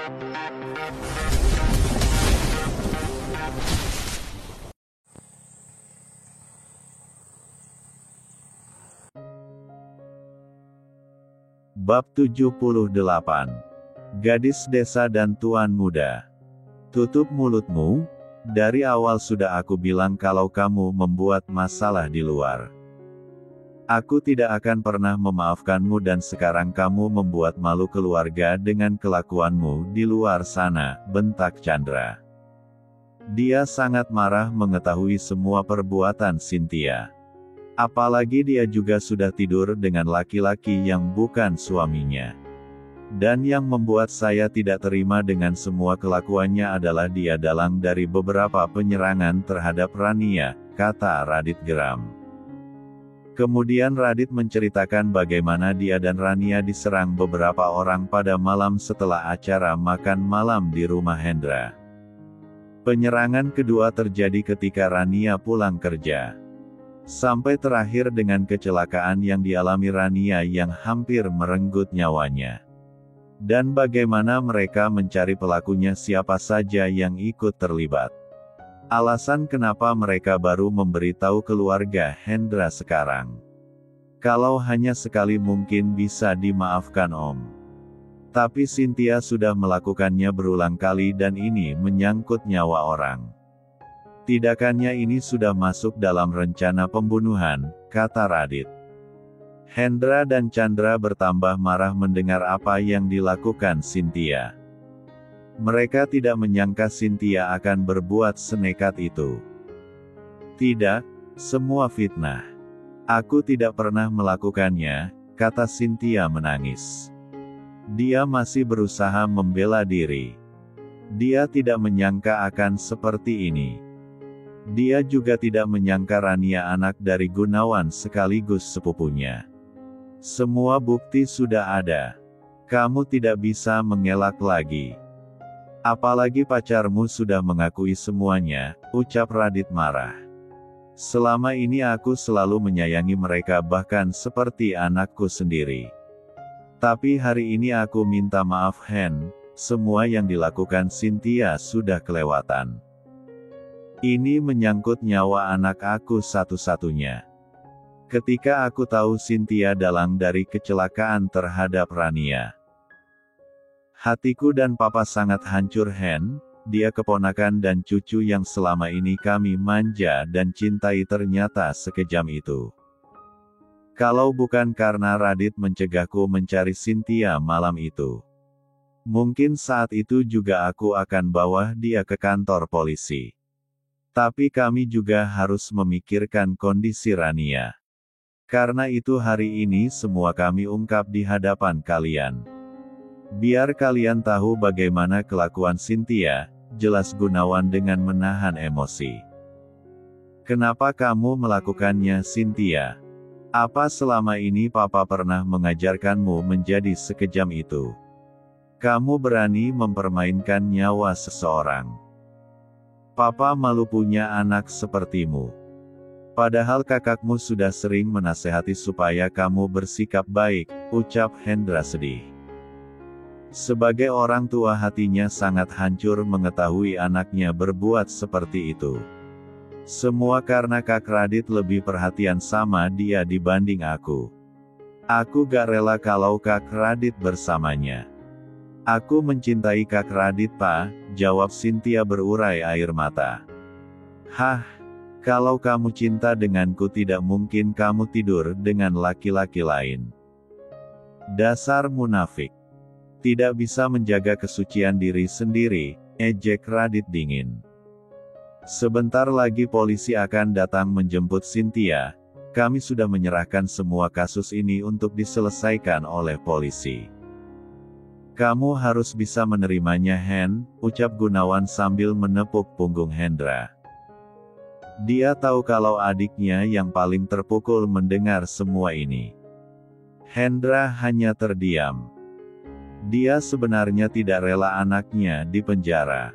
Bab 78. Gadis desa dan tuan muda. Tutup mulutmu, dari awal sudah aku bilang kalau kamu membuat masalah di luar. Aku tidak akan pernah memaafkanmu dan sekarang kamu membuat malu keluarga dengan kelakuanmu di luar sana, bentak Chandra. Dia sangat marah mengetahui semua perbuatan Cynthia. Apalagi dia juga sudah tidur dengan laki-laki yang bukan suaminya. Dan yang membuat saya tidak terima dengan semua kelakuannya adalah dia dalang dari beberapa penyerangan terhadap Rania, kata Radit geram. Kemudian Radit menceritakan bagaimana dia dan Rania diserang beberapa orang pada malam setelah acara makan malam di rumah Hendra. Penyerangan kedua terjadi ketika Rania pulang kerja. Sampai terakhir dengan kecelakaan yang dialami Rania yang hampir merenggut nyawanya. Dan bagaimana mereka mencari pelakunya siapa saja yang ikut terlibat. Alasan kenapa mereka baru memberitahu keluarga Hendra sekarang. Kalau hanya sekali mungkin bisa dimaafkan Om. Tapi Cynthia sudah melakukannya berulang kali dan ini menyangkut nyawa orang. Tidakkannya ini sudah masuk dalam rencana pembunuhan, kata Radit. Hendra dan Chandra bertambah marah mendengar apa yang dilakukan Cynthia. Mereka tidak menyangka Cynthia akan berbuat senekat itu. Tidak, semua fitnah. Aku tidak pernah melakukannya, kata Cynthia menangis. Dia masih berusaha membela diri. Dia tidak menyangka akan seperti ini. Dia juga tidak menyangka Rania anak dari Gunawan sekaligus sepupunya. Semua bukti sudah ada. Kamu tidak bisa mengelak lagi. Apalagi pacarmu sudah mengakui semuanya, ucap Radit marah. Selama ini aku selalu menyayangi mereka bahkan seperti anakku sendiri. Tapi hari ini aku minta maaf Hen, semua yang dilakukan Cynthia sudah kelewatan. Ini menyangkut nyawa anak aku satu-satunya. Ketika aku tahu Cynthia dalang dari kecelakaan terhadap Rania. Hatiku dan papa sangat hancur Hen, dia keponakan dan cucu yang selama ini kami manja dan cintai ternyata sekejam itu. Kalau bukan karena Radit mencegahku mencari Cynthia malam itu. Mungkin saat itu juga aku akan bawa dia ke kantor polisi. Tapi kami juga harus memikirkan kondisi Rania. Karena itu hari ini semua kami ungkap di hadapan kalian. Biar kalian tahu bagaimana kelakuan Cynthia, jelas Gunawan dengan menahan emosi. Kenapa kamu melakukannya Cynthia? Apa selama ini papa pernah mengajarkanmu menjadi sekejam itu? Kamu berani mempermainkan nyawa seseorang. Papa malu punya anak sepertimu. Padahal kakakmu sudah sering menasehati supaya kamu bersikap baik, ucap Hendra sedih. Sebagai orang tua hatinya sangat hancur mengetahui anaknya berbuat seperti itu. Semua karena Kak Radit lebih perhatian sama dia dibanding aku. Aku gak rela kalau Kak Radit bersamanya. Aku mencintai Kak Radit Pak, jawab Cynthia berurai air mata. Hah, kalau kamu cinta denganku tidak mungkin kamu tidur dengan laki-laki lain. Dasar munafik. Tidak bisa menjaga kesucian diri sendiri, ejek Radit dingin. Sebentar lagi polisi akan datang menjemput Cynthia, kami sudah menyerahkan semua kasus ini untuk diselesaikan oleh polisi. Kamu harus bisa menerimanya Hen, ucap Gunawan sambil menepuk punggung Hendra. Dia tahu kalau adiknya yang paling terpukul mendengar semua ini. Hendra hanya terdiam. Dia sebenarnya tidak rela anaknya di penjara.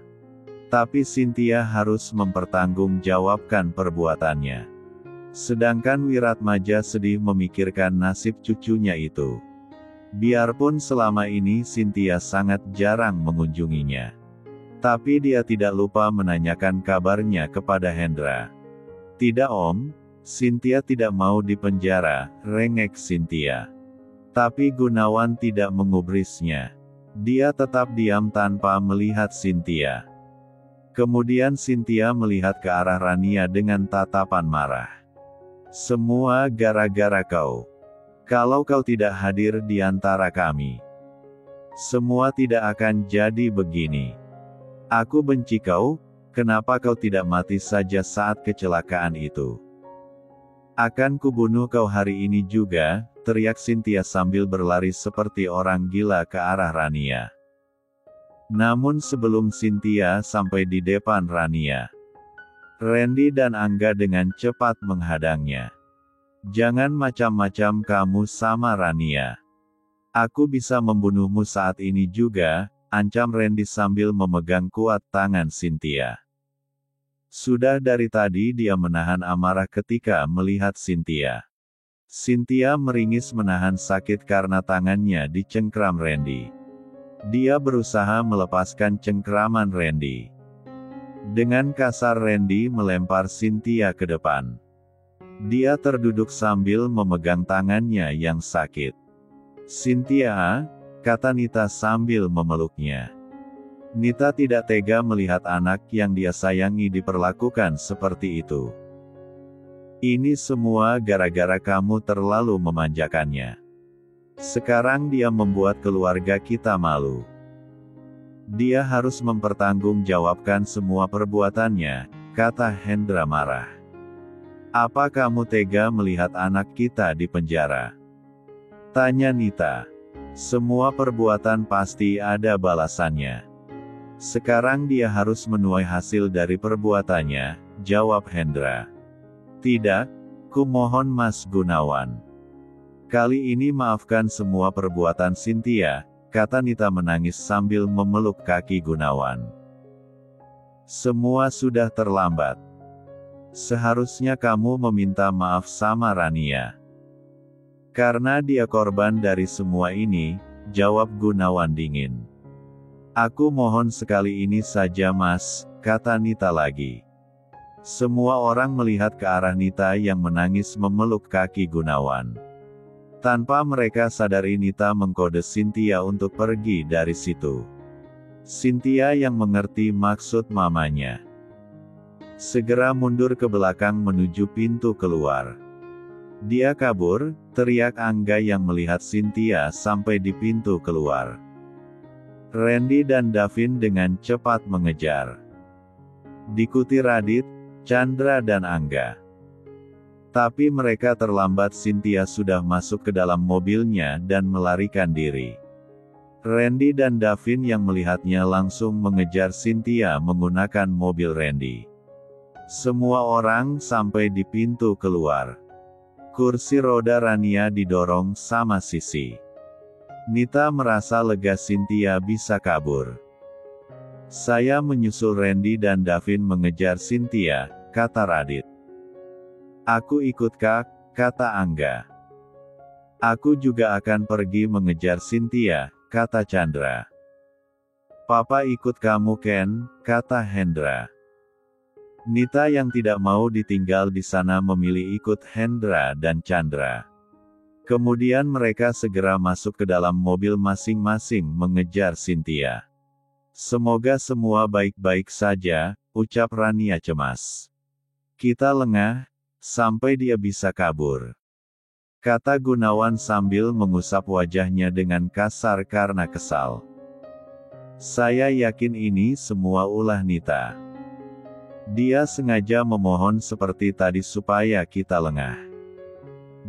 Tapi Cynthia harus mempertanggungjawabkan perbuatannya. Sedangkan Wiratmaja sedih memikirkan nasib cucunya itu. Biarpun selama ini Cynthia sangat jarang mengunjunginya. Tapi dia tidak lupa menanyakan kabarnya kepada Hendra. Tidak Om, Cynthia tidak mau dipenjara, rengek Cynthia. Tapi Gunawan tidak mengubrisnya. Dia tetap diam tanpa melihat Cynthia. Kemudian Cynthia melihat ke arah Rania dengan tatapan marah. Semua gara-gara kau. Kalau kau tidak hadir di antara kami, semua tidak akan jadi begini. Aku benci kau, kenapa kau tidak mati saja saat kecelakaan itu? Akan kubunuh kau hari ini juga, teriak Cynthia sambil berlari seperti orang gila ke arah Rania. Namun sebelum Cynthia sampai di depan Rania, Randy dan Angga dengan cepat menghadangnya. Jangan macam-macam kamu sama Rania. Aku bisa membunuhmu saat ini juga, ancam Randy sambil memegang kuat tangan Cynthia. Sudah dari tadi dia menahan amarah ketika melihat Cynthia. Cynthia meringis menahan sakit karena tangannya dicengkram Randy. Dia berusaha melepaskan cengkraman Randy. Dengan kasar Randy melempar Cynthia ke depan. Dia terduduk sambil memegang tangannya yang sakit. Cynthia, kata Nita sambil memeluknya. Nita tidak tega melihat anak yang dia sayangi diperlakukan seperti itu. Ini semua gara-gara kamu terlalu memanjakannya. Sekarang dia membuat keluarga kita malu. Dia harus mempertanggungjawabkan semua perbuatannya, kata Hendra marah. Apa kamu tega melihat anak kita di penjara? Tanya Nita. Semua perbuatan pasti ada balasannya. Sekarang dia harus menuai hasil dari perbuatannya, jawab Hendra. Tidak, kumohon Mas Gunawan. Kali ini maafkan semua perbuatan Cynthia, kata Nita menangis sambil memeluk kaki Gunawan. Semua sudah terlambat. Seharusnya kamu meminta maaf sama Rania. Karena dia korban dari semua ini, jawab Gunawan dingin. Aku mohon sekali ini saja Mas, kata Nita lagi. Semua orang melihat ke arah Nita yang menangis memeluk kaki Gunawan. Tanpa mereka sadari Nita mengkode Cynthia untuk pergi dari situ. Cynthia yang mengerti maksud mamanya. Segera mundur ke belakang menuju pintu keluar. Dia kabur, teriak Angga yang melihat Cynthia sampai di pintu keluar. Randy dan Davin dengan cepat mengejar. Diikuti Radit, Chandra dan Angga. Tapi mereka terlambat. Cynthia sudah masuk ke dalam mobilnya dan melarikan diri. Randy dan Davin yang melihatnya langsung mengejar Cynthia menggunakan mobil Randy. Semua orang sampai di pintu keluar. Kursi roda Rania didorong sama Sisi. Nita merasa lega Cynthia bisa kabur. Saya menyusul Randy dan Davin mengejar Cynthia, kata Radit. Aku ikut Kak, kata Angga. Aku juga akan pergi mengejar Cynthia, kata Chandra. Papa ikut kamu Ken, kata Hendra. Nita yang tidak mau ditinggal di sana memilih ikut Hendra dan Chandra. Kemudian mereka segera masuk ke dalam mobil masing-masing mengejar Cynthia. Semoga semua baik-baik saja, ucap Rania cemas. Kita lengah, sampai dia bisa kabur. Kata Gunawan sambil mengusap wajahnya dengan kasar karena kesal. Saya yakin ini semua ulah Nita. Dia sengaja memohon seperti tadi supaya kita lengah.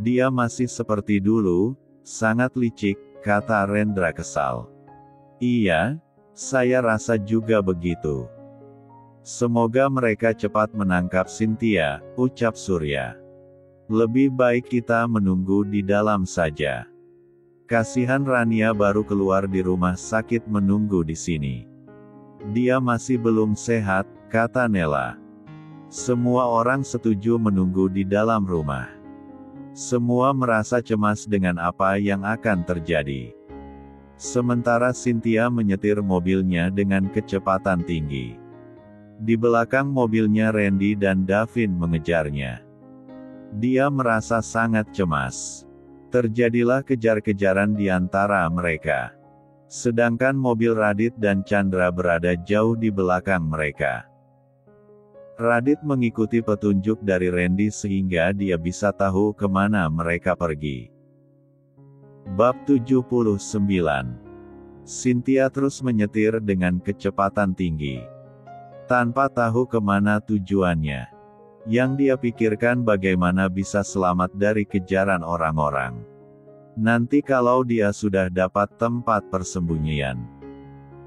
Dia masih seperti dulu, sangat licik, kata Rendra kesal. Iya, saya rasa juga begitu. Semoga mereka cepat menangkap Cynthia, ucap Surya. Lebih baik kita menunggu di dalam saja. Kasihan Rania baru keluar di rumah sakit menunggu di sini. Dia masih belum sehat, kata Nela. Semua orang setuju menunggu di dalam rumah. Semua merasa cemas dengan apa yang akan terjadi. Sementara Cynthia menyetir mobilnya dengan kecepatan tinggi. Di belakang mobilnya Randy dan Davin mengejarnya. Dia merasa sangat cemas. Terjadilah kejar-kejaran di antara mereka. Sedangkan mobil Radit dan Chandra berada jauh di belakang mereka. Radit mengikuti petunjuk dari Randy sehingga dia bisa tahu kemana mereka pergi. Bab 79. Cynthia terus menyetir dengan kecepatan tinggi. Tanpa tahu kemana tujuannya. Yang dia pikirkan bagaimana bisa selamat dari kejaran orang-orang. Nanti kalau dia sudah dapat tempat persembunyian.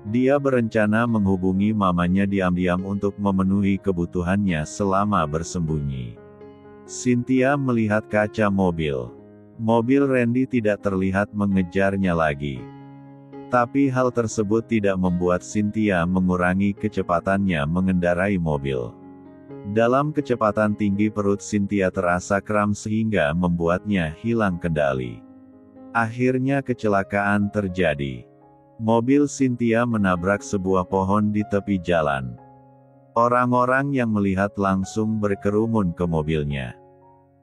Dia berencana menghubungi mamanya diam-diam untuk memenuhi kebutuhannya selama bersembunyi. Cynthia melihat kaca mobil. Mobil Randy tidak terlihat mengejarnya lagi. Tapi hal tersebut tidak membuat Cynthia mengurangi kecepatannya mengendarai mobil. Dalam kecepatan tinggi perut Cynthia terasa kram sehingga membuatnya hilang kendali. Akhirnya kecelakaan terjadi. Mobil Cynthia menabrak sebuah pohon di tepi jalan. Orang-orang yang melihat langsung berkerumun ke mobilnya.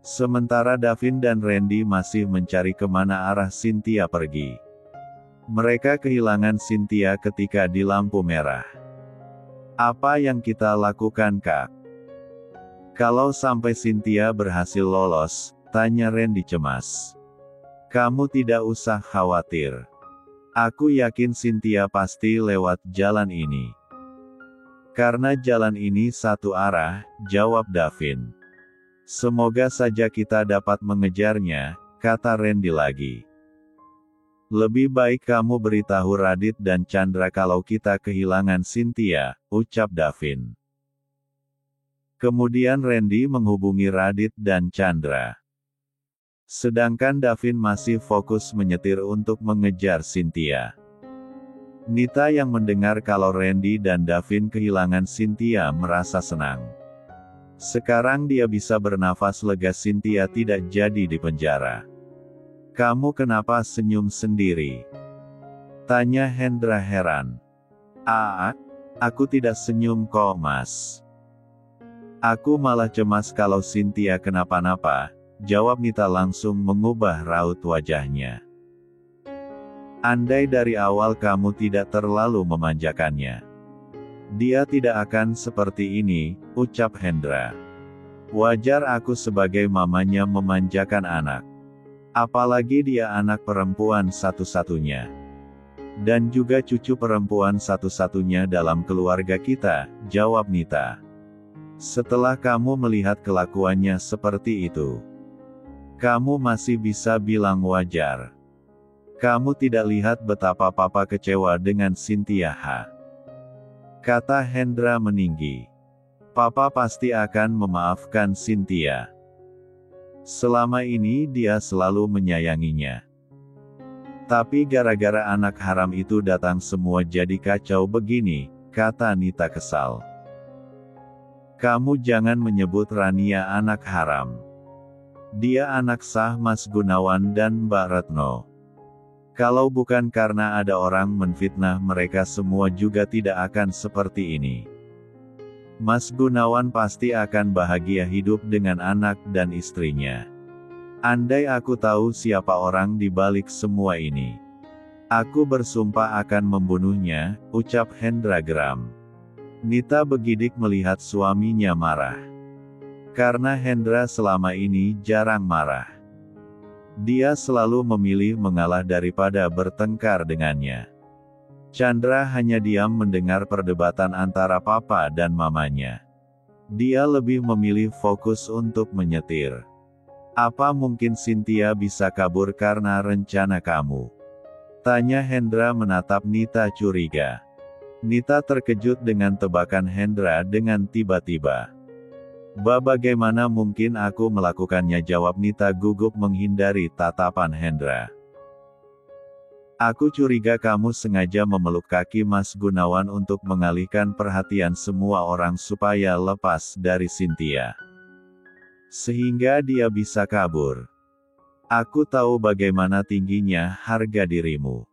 Sementara Davin dan Randy masih mencari kemana arah Cynthia pergi. Mereka kehilangan Cynthia ketika di lampu merah. Apa yang kita lakukan, Kak? Kalau sampai Cynthia berhasil lolos, tanya Randy cemas. Kamu tidak usah khawatir. Aku yakin Cynthia pasti lewat jalan ini. Karena jalan ini satu arah, jawab Davin. Semoga saja kita dapat mengejarnya, kata Randy lagi. Lebih baik kamu beritahu Radit dan Chandra kalau kita kehilangan Cynthia, ucap Davin. Kemudian Randy menghubungi Radit dan Chandra. Sedangkan Davin masih fokus menyetir untuk mengejar Cynthia. Nita yang mendengar kalau Randy dan Davin kehilangan Cynthia merasa senang. Sekarang dia bisa bernafas lega, Cynthia tidak jadi di penjara. Kamu kenapa senyum sendiri? Tanya Hendra heran. Aku tidak senyum kok, Mas. Aku malah cemas kalau Cynthia kenapa-napa, jawab Nita langsung mengubah raut wajahnya. Andai dari awal kamu tidak terlalu memanjakannya. Dia tidak akan seperti ini, ucap Hendra. Wajar aku sebagai mamanya memanjakan anak. Apalagi dia anak perempuan satu-satunya. Dan juga cucu perempuan satu-satunya dalam keluarga kita, jawab Nita. Setelah kamu melihat kelakuannya seperti itu, kamu masih bisa bilang wajar. Kamu tidak lihat betapa papa kecewa dengan Cynthia, kata Hendra meninggi. Papa pasti akan memaafkan Cynthia. Selama ini dia selalu menyayanginya. Tapi gara-gara anak haram itu datang semua jadi kacau begini, kata Nita kesal. Kamu jangan menyebut Rania anak haram. Dia anak sah Mas Gunawan dan Mbak Retno. Kalau bukan karena ada orang menfitnah mereka semua juga tidak akan seperti ini. Mas Gunawan pasti akan bahagia hidup dengan anak dan istrinya. Andai aku tahu siapa orang di balik semua ini, aku bersumpah akan membunuhnya, ucap Hendra geram. Nita begidik melihat suaminya marah. Karena Hendra selama ini jarang marah. Dia selalu memilih mengalah daripada bertengkar dengannya. Chandra hanya diam mendengar perdebatan antara papa dan mamanya. Dia lebih memilih fokus untuk menyetir. Apa mungkin Cynthia bisa kabur karena rencana kamu? Tanya Hendra menatap Nita curiga. Nita terkejut dengan tebakan Hendra dengan tiba-tiba. Bagaimana mungkin aku melakukannya, jawab Nita gugup menghindari tatapan Hendra. Aku curiga kamu sengaja memeluk kaki Mas Gunawan untuk mengalihkan perhatian semua orang supaya lepas dari Cynthia. Sehingga dia bisa kabur. Aku tahu bagaimana tingginya harga dirimu.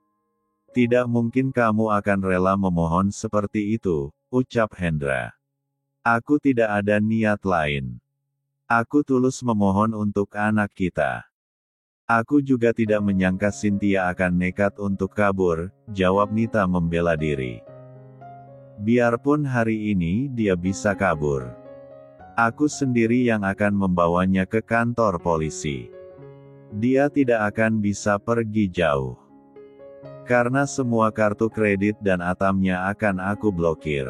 Tidak mungkin kamu akan rela memohon seperti itu, ucap Hendra. Aku tidak ada niat lain. Aku tulus memohon untuk anak kita. Aku juga tidak menyangka Cynthia akan nekat untuk kabur, jawab Nita membela diri. Biarpun hari ini dia bisa kabur. Aku sendiri yang akan membawanya ke kantor polisi. Dia tidak akan bisa pergi jauh. Karena semua kartu kredit dan ATM-nya akan aku blokir.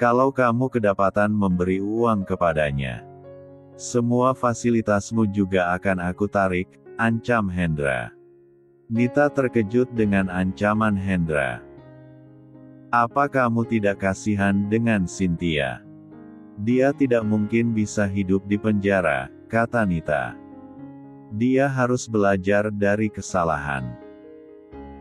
Kalau kamu kedapatan memberi uang kepadanya, semua fasilitasmu juga akan aku tarik, ancam Hendra. Nita terkejut dengan ancaman Hendra. Apa kamu tidak kasihan dengan Cynthia? Dia tidak mungkin bisa hidup di penjara, kata Nita. Dia harus belajar dari kesalahan.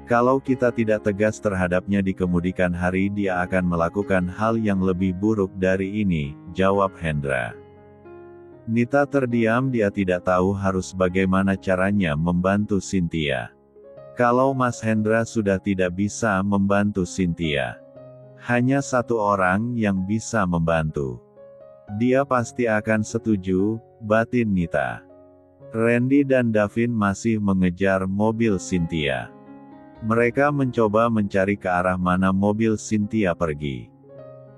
Kalau kita tidak tegas terhadapnya di kemudian hari, dia akan melakukan hal yang lebih buruk dari ini, jawab Hendra. Nita terdiam, dia tidak tahu harus bagaimana caranya membantu Cynthia. Kalau Mas Hendra sudah tidak bisa membantu Cynthia, hanya satu orang yang bisa membantu. Dia pasti akan setuju, batin Nita. Randy dan Davin masih mengejar mobil Cynthia. Mereka mencoba mencari ke arah mana mobil Cynthia pergi.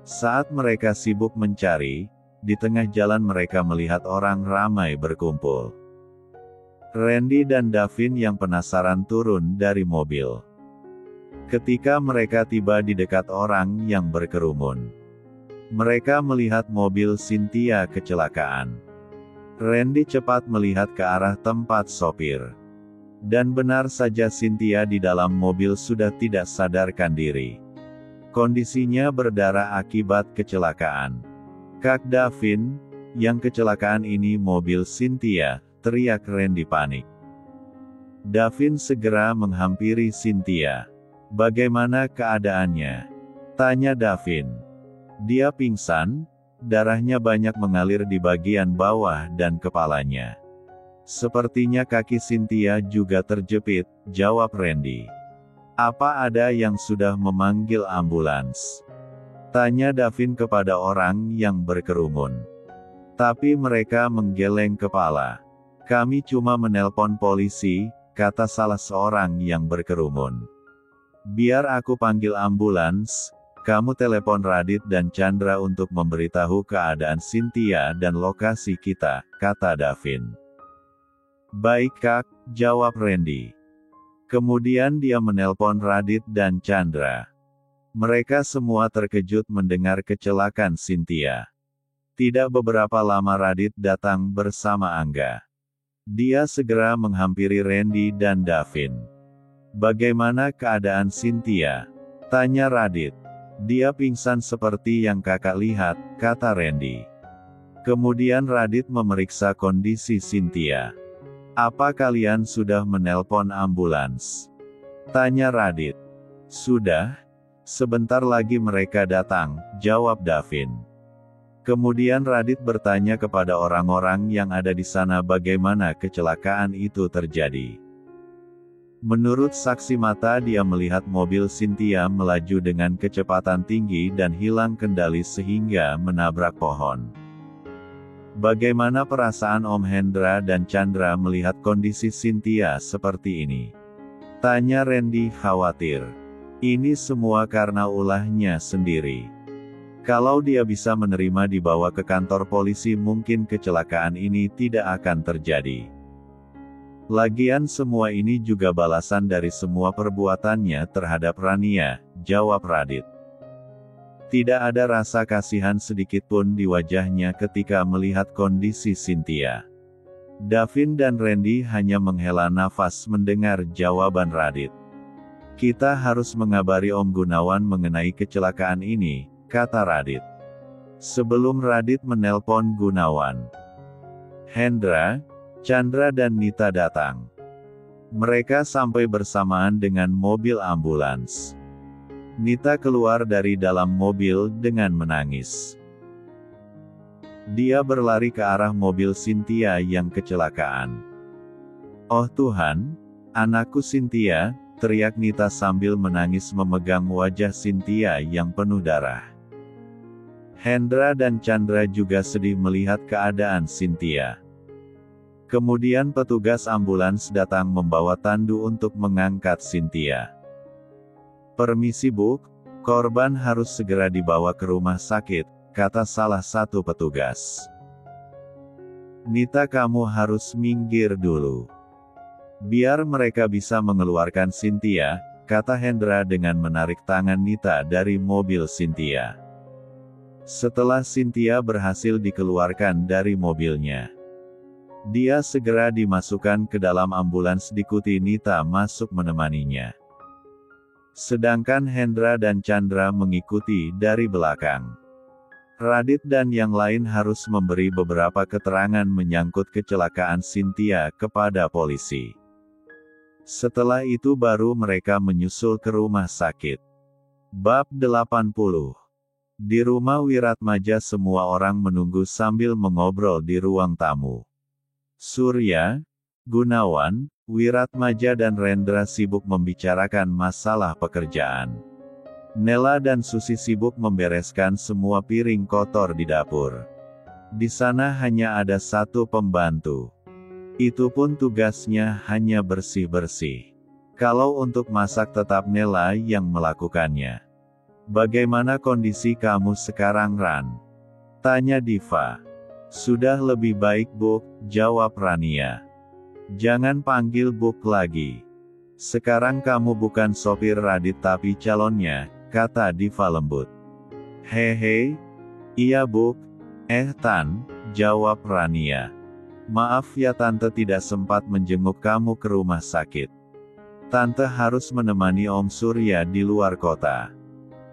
Saat mereka sibuk mencari, di tengah jalan mereka melihat orang ramai berkumpul. Randy dan Davin yang penasaran turun dari mobil. Ketika mereka tiba di dekat orang yang berkerumun, mereka melihat mobil Cynthia kecelakaan. Randy cepat melihat ke arah tempat sopir. Dan benar saja Cynthia di dalam mobil sudah tidak sadarkan diri. Kondisinya berdarah akibat kecelakaan. Kak Davin, yang kecelakaan ini mobil Cynthia, teriak Randy panik. Davin segera menghampiri Cynthia. Bagaimana keadaannya? Tanya Davin. Dia pingsan, darahnya banyak mengalir di bagian bawah dan kepalanya. Sepertinya kaki Cynthia juga terjepit, jawab Randy. Apa ada yang sudah memanggil ambulans? Tanya Davin kepada orang yang berkerumun. Tapi mereka menggeleng kepala. Kami cuma menelpon polisi, kata salah seorang yang berkerumun. Biar aku panggil ambulans, kamu telepon Radit dan Chandra untuk memberitahu keadaan Cynthia dan lokasi kita, kata Davin. Baik Kak, jawab Randy. Kemudian dia menelpon Radit dan Chandra. Mereka semua terkejut mendengar kecelakaan Cynthia. Tidak beberapa lama Radit datang bersama Angga. Dia segera menghampiri Randy dan Davin. Bagaimana keadaan Cynthia? Tanya Radit. Dia pingsan seperti yang kakak lihat, kata Randy. Kemudian Radit memeriksa kondisi Cynthia. Apa kalian sudah menelpon ambulans? Tanya Radit. Sudah. Sebentar lagi mereka datang, jawab Davin. Kemudian Radit bertanya kepada orang-orang yang ada di sana bagaimana kecelakaan itu terjadi. Menurut saksi mata, dia melihat mobil Cynthia melaju dengan kecepatan tinggi dan hilang kendali sehingga menabrak pohon. Bagaimana perasaan Om Hendra dan Chandra melihat kondisi Cynthia seperti ini? Tanya Randy khawatir. Ini semua karena ulahnya sendiri. Kalau dia bisa menerima dibawa ke kantor polisi, mungkin kecelakaan ini tidak akan terjadi. Lagian semua ini juga balasan dari semua perbuatannya terhadap Rania, jawab Radit. Tidak ada rasa kasihan sedikitpun di wajahnya ketika melihat kondisi Cynthia. Davin dan Randy hanya menghela nafas mendengar jawaban Radit. Kita harus mengabari Om Gunawan mengenai kecelakaan ini, kata Radit. Sebelum Radit menelpon Gunawan, Hendra, Chandra dan Nita datang. Mereka sampai bersamaan dengan mobil ambulans. Nita keluar dari dalam mobil dengan menangis. Dia berlari ke arah mobil Cynthia yang kecelakaan. Oh Tuhan, anakku Cynthia, teriak Nita sambil menangis memegang wajah Cynthia yang penuh darah. Hendra dan Chandra juga sedih melihat keadaan Cynthia. Kemudian petugas ambulans datang membawa tandu untuk mengangkat Cynthia. Permisi Bu, korban harus segera dibawa ke rumah sakit, kata salah satu petugas. Nita, kamu harus minggir dulu. Biar mereka bisa mengeluarkan Cynthia, kata Hendra dengan menarik tangan Nita dari mobil Cynthia. Setelah Cynthia berhasil dikeluarkan dari mobilnya, dia segera dimasukkan ke dalam ambulans diikuti Nita masuk menemaninya. Sedangkan Hendra dan Chandra mengikuti dari belakang. Radit dan yang lain harus memberi beberapa keterangan menyangkut kecelakaan Cynthia kepada polisi. Setelah itu baru mereka menyusul ke rumah sakit. Bab 80. Di rumah Wiratmaja semua orang menunggu sambil mengobrol di ruang tamu. Surya, Gunawan, Wiratmaja dan Rendra sibuk membicarakan masalah pekerjaan. Nela dan Susi sibuk membereskan semua piring kotor di dapur. Di sana hanya ada satu pembantu. Itu pun tugasnya hanya bersih-bersih. Kalau untuk masak tetap Nela yang melakukannya. Bagaimana kondisi kamu sekarang, Ran? Tanya Diva. Sudah lebih baik, Bu, jawab Rania. Jangan panggil Buk lagi. Sekarang kamu bukan sopir Radit tapi calonnya, kata Diva lembut. Hehe. Iya Buk. Tan, jawab Rania. Maaf ya Tante tidak sempat menjenguk kamu ke rumah sakit. Tante harus menemani Om Surya di luar kota.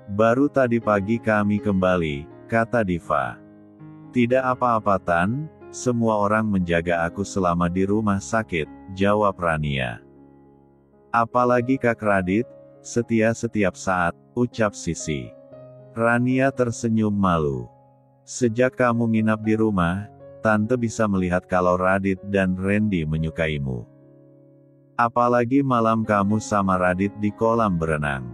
Baru tadi pagi kami kembali, kata Diva. Tidak apa-apa Tan, semua orang menjaga aku selama di rumah sakit, jawab Rania. Apalagi Kak Radit, setia setiap saat, ucap Sisi. Rania tersenyum malu. Sejak kamu nginap di rumah, Tante bisa melihat kalau Radit dan Randy menyukaimu. Apalagi malam kamu sama Radit di kolam berenang.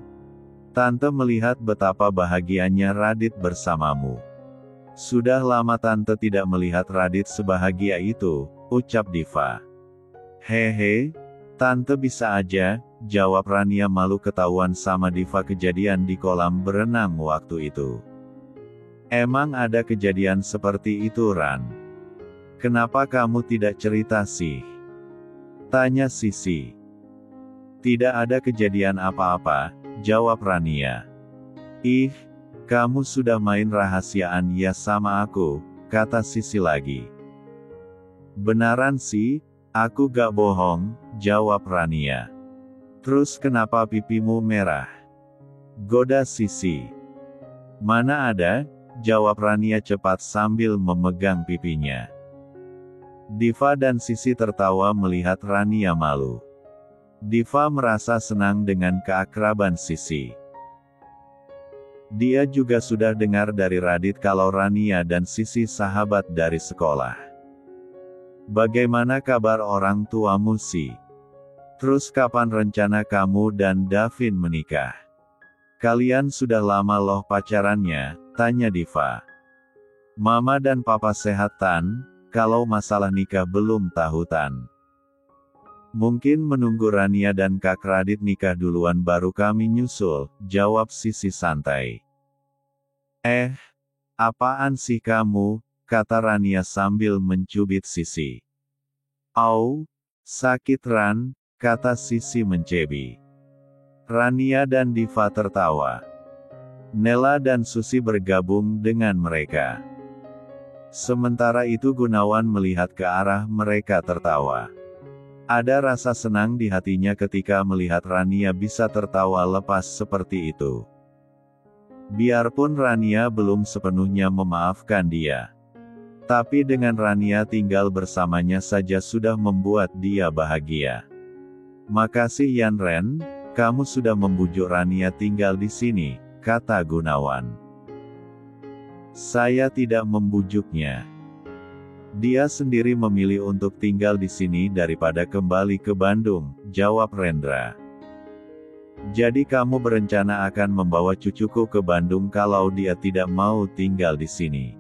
Tante melihat betapa bahagianya Radit bersamamu. Sudah lama Tante tidak melihat Radit sebahagia itu, ucap Diva. Hehe, Tante bisa aja, jawab Rania malu ketahuan sama Diva kejadian di kolam berenang waktu itu. Emang ada kejadian seperti itu Ran? Kenapa kamu tidak cerita sih? Tanya Sisi. Tidak ada kejadian apa-apa, jawab Rania. Ih, kamu sudah main rahasiaan ya sama aku, kata Sisi lagi. Benaran sih, aku gak bohong, jawab Rania. Terus kenapa pipimu merah? Goda Sisi. Mana ada, jawab Rania cepat sambil memegang pipinya. Diva dan Sisi tertawa melihat Rania malu. Diva merasa senang dengan keakraban Sisi. Dia juga sudah dengar dari Radit kalau Rania dan Sisi sahabat dari sekolah. Bagaimana kabar orang tuamu sih? Terus kapan rencana kamu dan Davin menikah? Kalian sudah lama loh pacarannya, tanya Diva. Mama dan Papa sehat Tan? Kalau masalah nikah belum tahu Tan. Mungkin menunggu Rania dan Kak Radit nikah duluan baru kami nyusul, jawab Sisi santai. Apaan sih kamu, kata Rania sambil mencubit Sisi. Au, sakit Ran, kata Sisi mencebi. Rania dan Diva tertawa. Nela dan Susi bergabung dengan mereka. Sementara itu Gunawan melihat ke arah mereka tertawa. Ada rasa senang di hatinya ketika melihat Rania bisa tertawa lepas seperti itu. Biarpun Rania belum sepenuhnya memaafkan dia. Tapi dengan Rania tinggal bersamanya saja sudah membuat dia bahagia. Makasih Yan Ren, kamu sudah membujuk Rania tinggal di sini, kata Gunawan. Saya tidak membujuknya. Dia sendiri memilih untuk tinggal di sini daripada kembali ke Bandung, jawab Rendra. Jadi kamu berencana akan membawa cucuku ke Bandung kalau dia tidak mau tinggal di sini.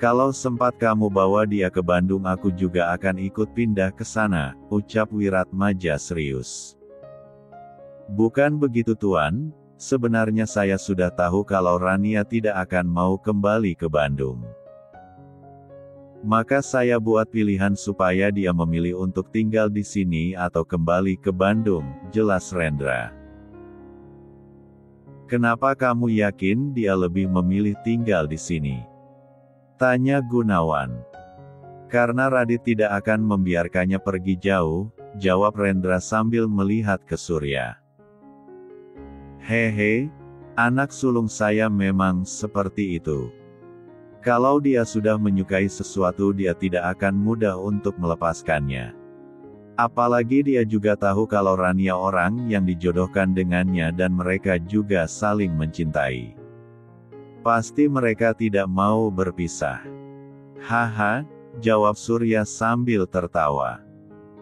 Kalau sempat kamu bawa dia ke Bandung, aku juga akan ikut pindah ke sana, ucap Wiratmaja serius. Bukan begitu Tuan, sebenarnya saya sudah tahu kalau Rania tidak akan mau kembali ke Bandung. Maka saya buat pilihan supaya dia memilih untuk tinggal di sini atau kembali ke Bandung, jelas Rendra. Kenapa kamu yakin dia lebih memilih tinggal di sini? Tanya Gunawan. Karena Radit tidak akan membiarkannya pergi jauh, jawab Rendra sambil melihat ke Surya. Hehe, anak sulung saya memang seperti itu. Kalau dia sudah menyukai sesuatu, dia tidak akan mudah untuk melepaskannya. Apalagi dia juga tahu kalau Rania orang yang dijodohkan dengannya dan mereka juga saling mencintai. Pasti mereka tidak mau berpisah. Haha, jawab Surya sambil tertawa.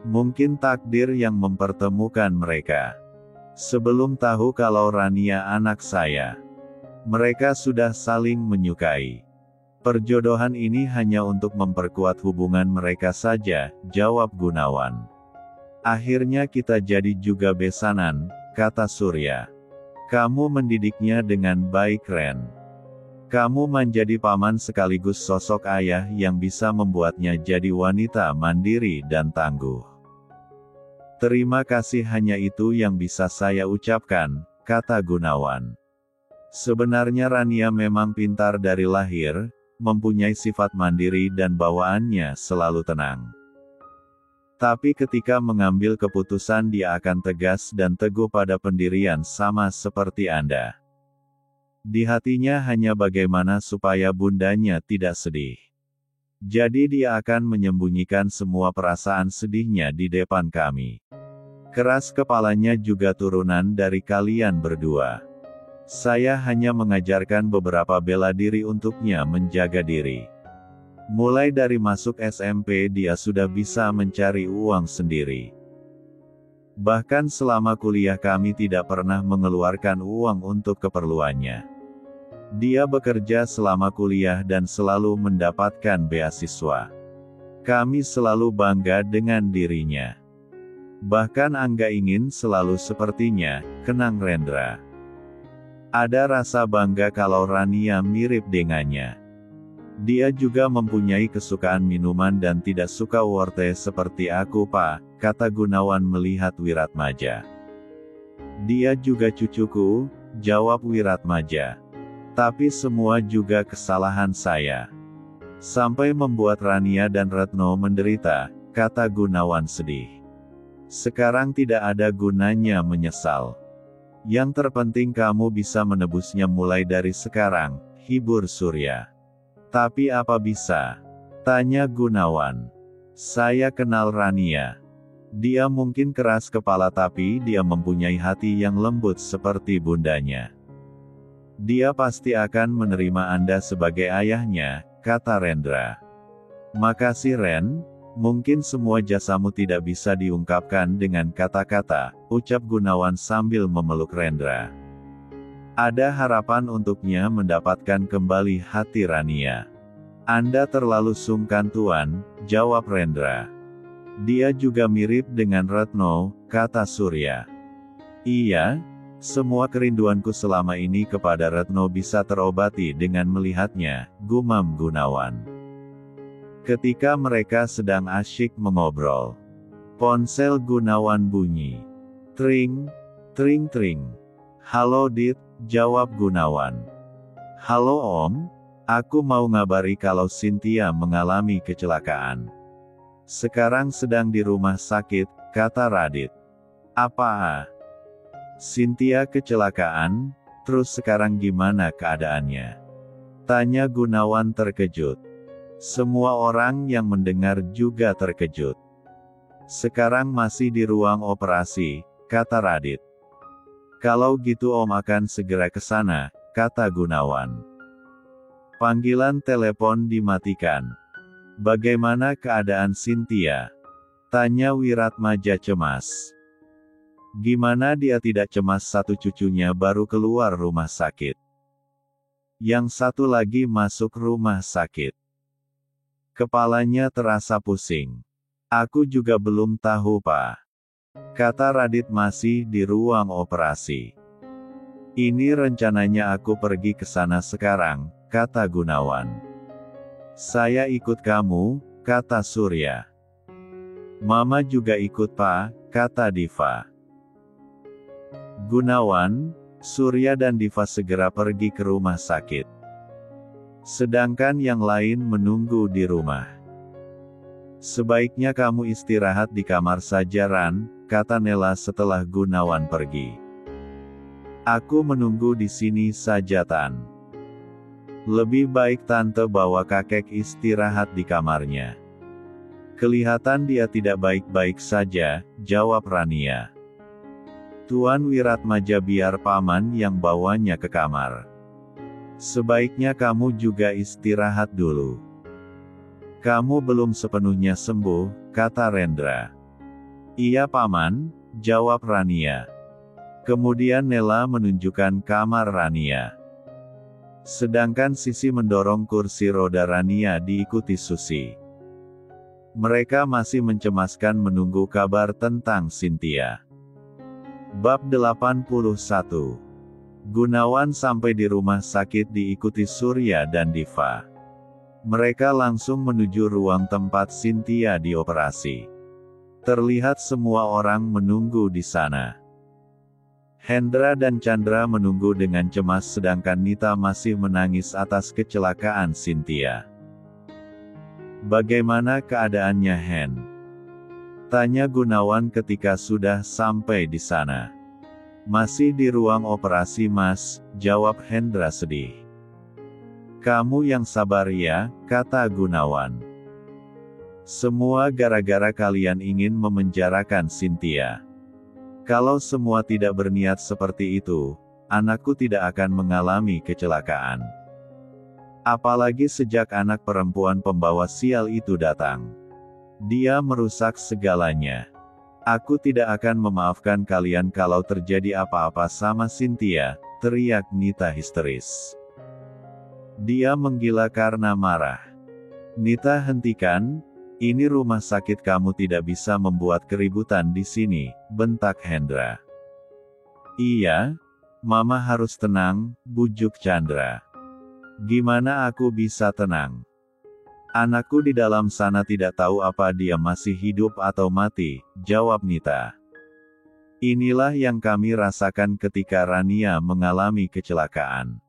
Mungkin takdir yang mempertemukan mereka. Sebelum tahu kalau Rania anak saya, mereka sudah saling menyukai. Perjodohan ini hanya untuk memperkuat hubungan mereka saja, jawab Gunawan. Akhirnya kita jadi juga besanan, kata Surya. Kamu mendidiknya dengan baik Ren. Kamu menjadi paman sekaligus sosok ayah yang bisa membuatnya jadi wanita mandiri dan tangguh. Terima kasih, hanya itu yang bisa saya ucapkan, kata Gunawan. Sebenarnya Rania memang pintar dari lahir, mempunyai sifat mandiri dan bawaannya selalu tenang. Tapi ketika mengambil keputusan dia akan tegas dan teguh pada pendirian sama seperti Anda. Di hatinya hanya bagaimana supaya bundanya tidak sedih. Jadi dia akan menyembunyikan semua perasaan sedihnya di depan kami. Keras kepalanya juga turunan dari kalian berdua. Saya hanya mengajarkan beberapa bela diri untuknya menjaga diri. Mulai dari masuk SMP dia sudah bisa mencari uang sendiri. Bahkan selama kuliah kami tidak pernah mengeluarkan uang untuk keperluannya. Dia bekerja selama kuliah dan selalu mendapatkan beasiswa. Kami selalu bangga dengan dirinya. Bahkan Angga ingin selalu sepertinya, kenang Rendra. Ada rasa bangga kalau Rania mirip dengannya. Dia juga mempunyai kesukaan minuman dan tidak suka wortel seperti aku Pak, kata Gunawan melihat Wiratmaja. Dia juga cucuku, jawab Wiratmaja. Tapi semua juga kesalahan saya. Sampai membuat Rania dan Retno menderita, kata Gunawan sedih. Sekarang tidak ada gunanya menyesal. Yang terpenting kamu bisa menebusnya mulai dari sekarang, hibur Surya. Tapi apa bisa? Tanya Gunawan. Saya kenal Rania. Dia mungkin keras kepala tapi dia mempunyai hati yang lembut seperti bundanya. Dia pasti akan menerima Anda sebagai ayahnya, kata Rendra. Makasih Ren. Mungkin semua jasamu tidak bisa diungkapkan dengan kata-kata, ucap Gunawan sambil memeluk Rendra. Ada harapan untuknya mendapatkan kembali hati Rania. Anda terlalu sungkan Tuan, jawab Rendra. Dia juga mirip dengan Retno, kata Surya. Iya, semua kerinduanku selama ini kepada Retno bisa terobati dengan melihatnya, gumam Gunawan. Ketika mereka sedang asyik mengobrol, ponsel Gunawan bunyi. Tring, tring tring. Halo Dit, jawab Gunawan. Halo Om, aku mau ngabari kalau Cynthia mengalami kecelakaan. Sekarang sedang di rumah sakit, kata Radit. Apa? Cynthia kecelakaan, terus sekarang gimana keadaannya? Tanya Gunawan terkejut. Semua orang yang mendengar juga terkejut. Sekarang masih di ruang operasi, kata Radit. Kalau gitu Om akan segera ke sana, kata Gunawan. Panggilan telepon dimatikan. Bagaimana keadaan Cynthia? Tanya Wiratmaja cemas. Gimana dia tidak cemas, satu cucunya baru keluar rumah sakit. Yang satu lagi masuk rumah sakit. Kepalanya terasa pusing. Aku juga belum tahu, Pak. Kata Radit masih di ruang operasi. Ini rencananya aku pergi ke sana sekarang, kata Gunawan. Saya ikut kamu, kata Surya. Mama juga ikut, Pak, kata Diva. Gunawan, Surya dan Diva segera pergi ke rumah sakit. Sedangkan yang lain menunggu di rumah. Sebaiknya kamu istirahat di kamar saja, Ran, kata Nela setelah Gunawan pergi. Aku menunggu di sini saja, Tan. Lebih baik tante bawa kakek istirahat di kamarnya. Kelihatan dia tidak baik-baik saja, jawab Rania. Tuan Wiratmaja, biar paman yang bawanya ke kamar. Sebaiknya kamu juga istirahat dulu. Kamu belum sepenuhnya sembuh, kata Rendra. Iya paman, jawab Rania. Kemudian Nela menunjukkan kamar Rania. Sedangkan Sisi mendorong kursi roda Rania diikuti Susi. Mereka masih mencemaskan menunggu kabar tentang Cynthia. Bab 81. Gunawan sampai di rumah sakit diikuti Surya dan Diva. Mereka langsung menuju ruang tempat Cynthia dioperasi. Terlihat semua orang menunggu di sana. Hendra dan Chandra menunggu dengan cemas sedangkan Nita masih menangis atas kecelakaan Cynthia. Bagaimana keadaannya, Hen? Tanya Gunawan ketika sudah sampai di sana. Masih di ruang operasi, Mas, jawab Hendra sedih. Kamu yang sabar ya, kata Gunawan. Semua gara-gara kalian ingin memenjarakan Cynthia. Kalau semua tidak berniat seperti itu, anakku tidak akan mengalami kecelakaan. Apalagi sejak anak perempuan pembawa sial itu datang. Dia merusak segalanya. Aku tidak akan memaafkan kalian kalau terjadi apa-apa sama Cynthia, teriak Nita histeris. Dia menggila karena marah. Nita, hentikan. Ini rumah sakit, kamu tidak bisa membuat keributan di sini, bentak Hendra. Iya, Mama harus tenang, bujuk Chandra. Gimana aku bisa tenang? Anakku di dalam sana tidak tahu apa dia masih hidup atau mati, jawab Nita. Inilah yang kami rasakan ketika Rania mengalami kecelakaan.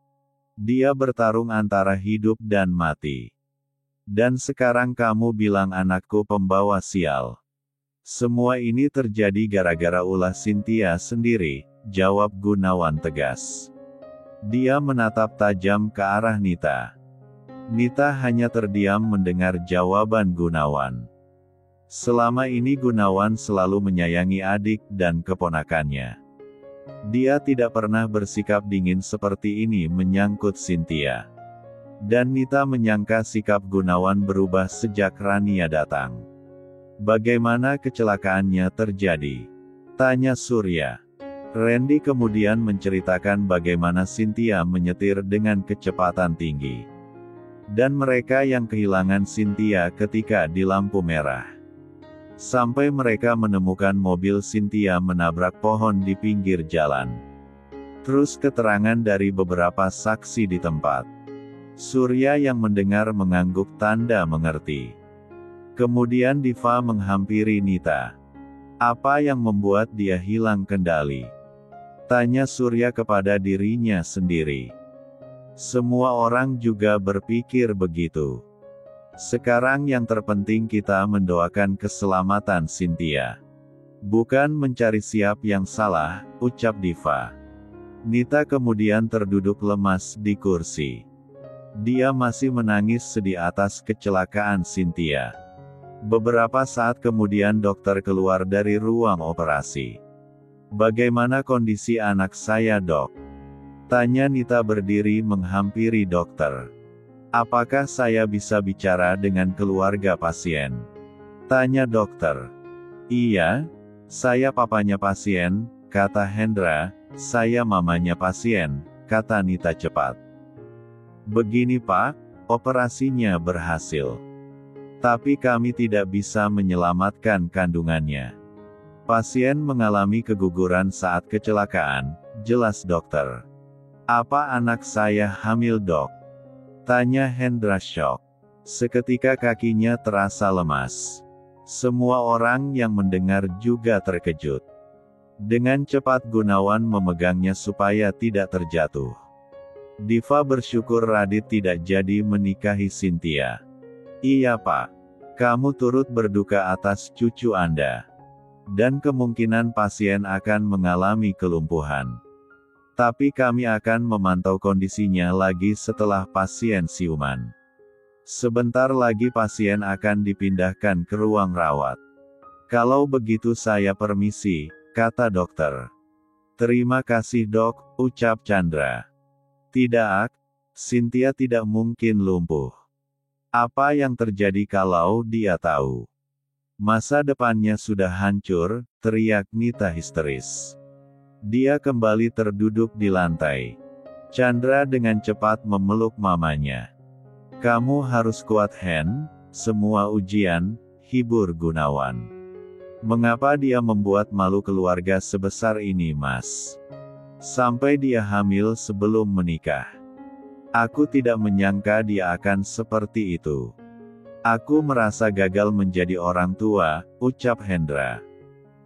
Dia bertarung antara hidup dan mati. Dan sekarang kamu bilang anakku pembawa sial. Semua ini terjadi gara-gara ulah Cynthia sendiri, jawab Gunawan tegas. Dia menatap tajam ke arah Nita. Nita hanya terdiam mendengar jawaban Gunawan. Selama ini Gunawan selalu menyayangi adik dan keponakannya. Dia tidak pernah bersikap dingin seperti ini menyangkut Cynthia. Dan Nita menyangka sikap Gunawan berubah sejak Rania datang. Bagaimana kecelakaannya terjadi? Tanya Surya. Randy kemudian menceritakan bagaimana Cynthia menyetir dengan kecepatan tinggi. Dan mereka yang kehilangan Cynthia ketika di lampu merah. Sampai mereka menemukan mobil Cynthia menabrak pohon di pinggir jalan. Terus keterangan dari beberapa saksi di tempat. Surya yang mendengar mengangguk tanda mengerti. Kemudian Diva menghampiri Nita. Apa yang membuat dia hilang kendali? Tanya Surya kepada dirinya sendiri. Semua orang juga berpikir begitu. Sekarang yang terpenting kita mendoakan keselamatan Cynthia. Bukan mencari siapa yang salah, ucap Diva. Nita kemudian terduduk lemas di kursi. Dia masih menangis sedih atas kecelakaan Cynthia. Beberapa saat kemudian dokter keluar dari ruang operasi. Bagaimana kondisi anak saya, Dok? Tanya Nita berdiri menghampiri dokter. Apakah saya bisa bicara dengan keluarga pasien? Tanya dokter. Iya, saya papanya pasien, kata Hendra. Saya mamanya pasien, kata Nita cepat. Begini Pak, operasinya berhasil. Tapi kami tidak bisa menyelamatkan kandungannya. Pasien mengalami keguguran saat kecelakaan, jelas dokter. Apa anak saya hamil dok? Tanya Hendra shock. Seketika kakinya terasa lemas. Semua orang yang mendengar juga terkejut. Dengan cepat Gunawan memegangnya supaya tidak terjatuh. Diva bersyukur Radit tidak jadi menikahi Cynthia. Iya Pak. Kamu turut berduka atas cucu Anda. Dan kemungkinan pasien akan mengalami kelumpuhan. Tapi kami akan memantau kondisinya lagi setelah pasien siuman. Sebentar lagi pasien akan dipindahkan ke ruang rawat. Kalau begitu saya permisi, kata dokter. Terima kasih dok, ucap Chandra. Tidak, Cynthia tidak mungkin lumpuh. Apa yang terjadi kalau dia tahu? Masa depannya sudah hancur, teriak Nita histeris. Dia kembali terduduk di lantai. Chandra dengan cepat memeluk mamanya. Kamu harus kuat Hen, semua ujian, hibur Gunawan. Mengapa dia membuat malu keluarga sebesar ini Mas? Sampai dia hamil sebelum menikah. Aku tidak menyangka dia akan seperti itu. Aku merasa gagal menjadi orang tua, ucap Hendra.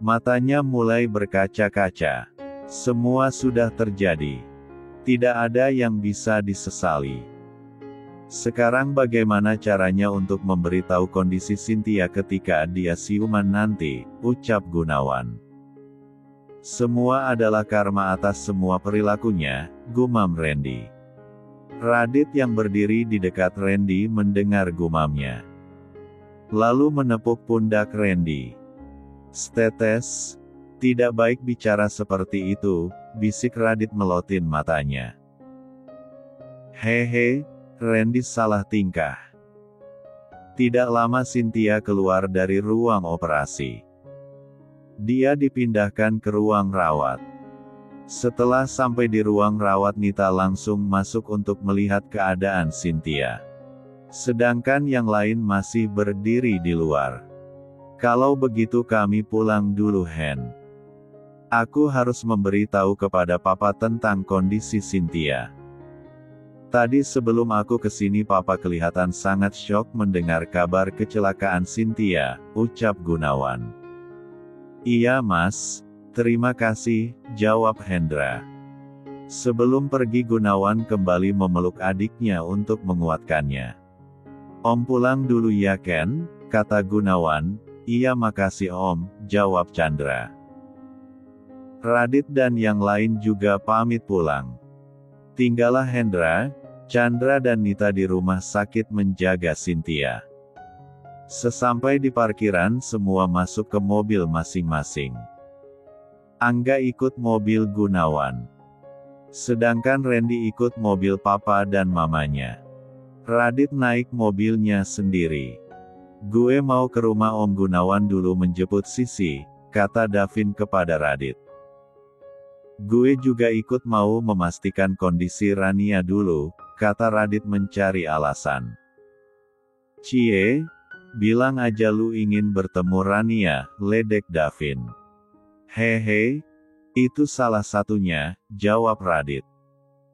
Matanya mulai berkaca-kaca. Semua sudah terjadi. Tidak ada yang bisa disesali. Sekarang bagaimana caranya untuk memberitahu kondisi Cynthia ketika dia siuman nanti, ucap Gunawan. Semua adalah karma atas semua perilakunya, gumam Randy. Radit yang berdiri di dekat Randy mendengar gumamnya. Lalu menepuk pundak Randy. Stetes, tidak baik bicara seperti itu, bisik Radit melotin matanya. Hehe, Randy salah tingkah. Tidak lama Cynthia keluar dari ruang operasi. Dia dipindahkan ke ruang rawat. Setelah sampai di ruang rawat Nita langsung masuk untuk melihat keadaan Cynthia. Sedangkan yang lain masih berdiri di luar. Kalau begitu kami pulang dulu Hen. Aku harus memberitahu kepada Papa tentang kondisi Cynthia. Tadi sebelum aku kesini Papa kelihatan sangat syok mendengar kabar kecelakaan Cynthia, ucap Gunawan. Iya Mas. Terima kasih, jawab Hendra. Sebelum pergi Gunawan kembali memeluk adiknya untuk menguatkannya. Om pulang dulu ya Ken, kata Gunawan. Iya makasih Om, jawab Chandra. Radit dan yang lain juga pamit pulang. Tinggallah Hendra, Chandra dan Nita di rumah sakit menjaga Cynthia. Sesampai di parkiran semua masuk ke mobil masing-masing. Angga ikut mobil Gunawan. Sedangkan Randy ikut mobil papa dan mamanya. Radit naik mobilnya sendiri. Gue mau ke rumah Om Gunawan dulu menjemput Sisi, kata Davin kepada Radit. Gue juga ikut mau memastikan kondisi Rania dulu, kata Radit mencari alasan. Cie, bilang aja lu ingin bertemu Rania, ledek Davin. Hehe, itu salah satunya, jawab Radit.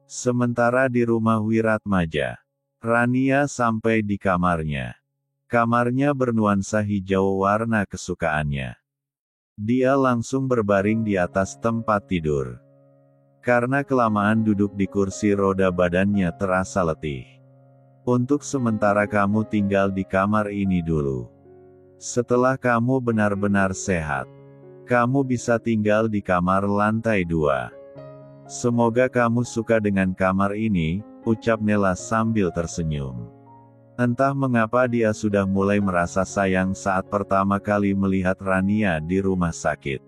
Sementara di rumah Wiratmaja, Rania sampai di kamarnya. Kamarnya bernuansa hijau warna kesukaannya. Dia langsung berbaring di atas tempat tidur. Karena kelamaan duduk di kursi roda badannya terasa letih. Untuk sementara kamu tinggal di kamar ini dulu. Setelah kamu benar-benar sehat, kamu bisa tinggal di kamar lantai 2. Semoga kamu suka dengan kamar ini, ucap Nela sambil tersenyum. Entah mengapa dia sudah mulai merasa sayang saat pertama kali melihat Rania di rumah sakit.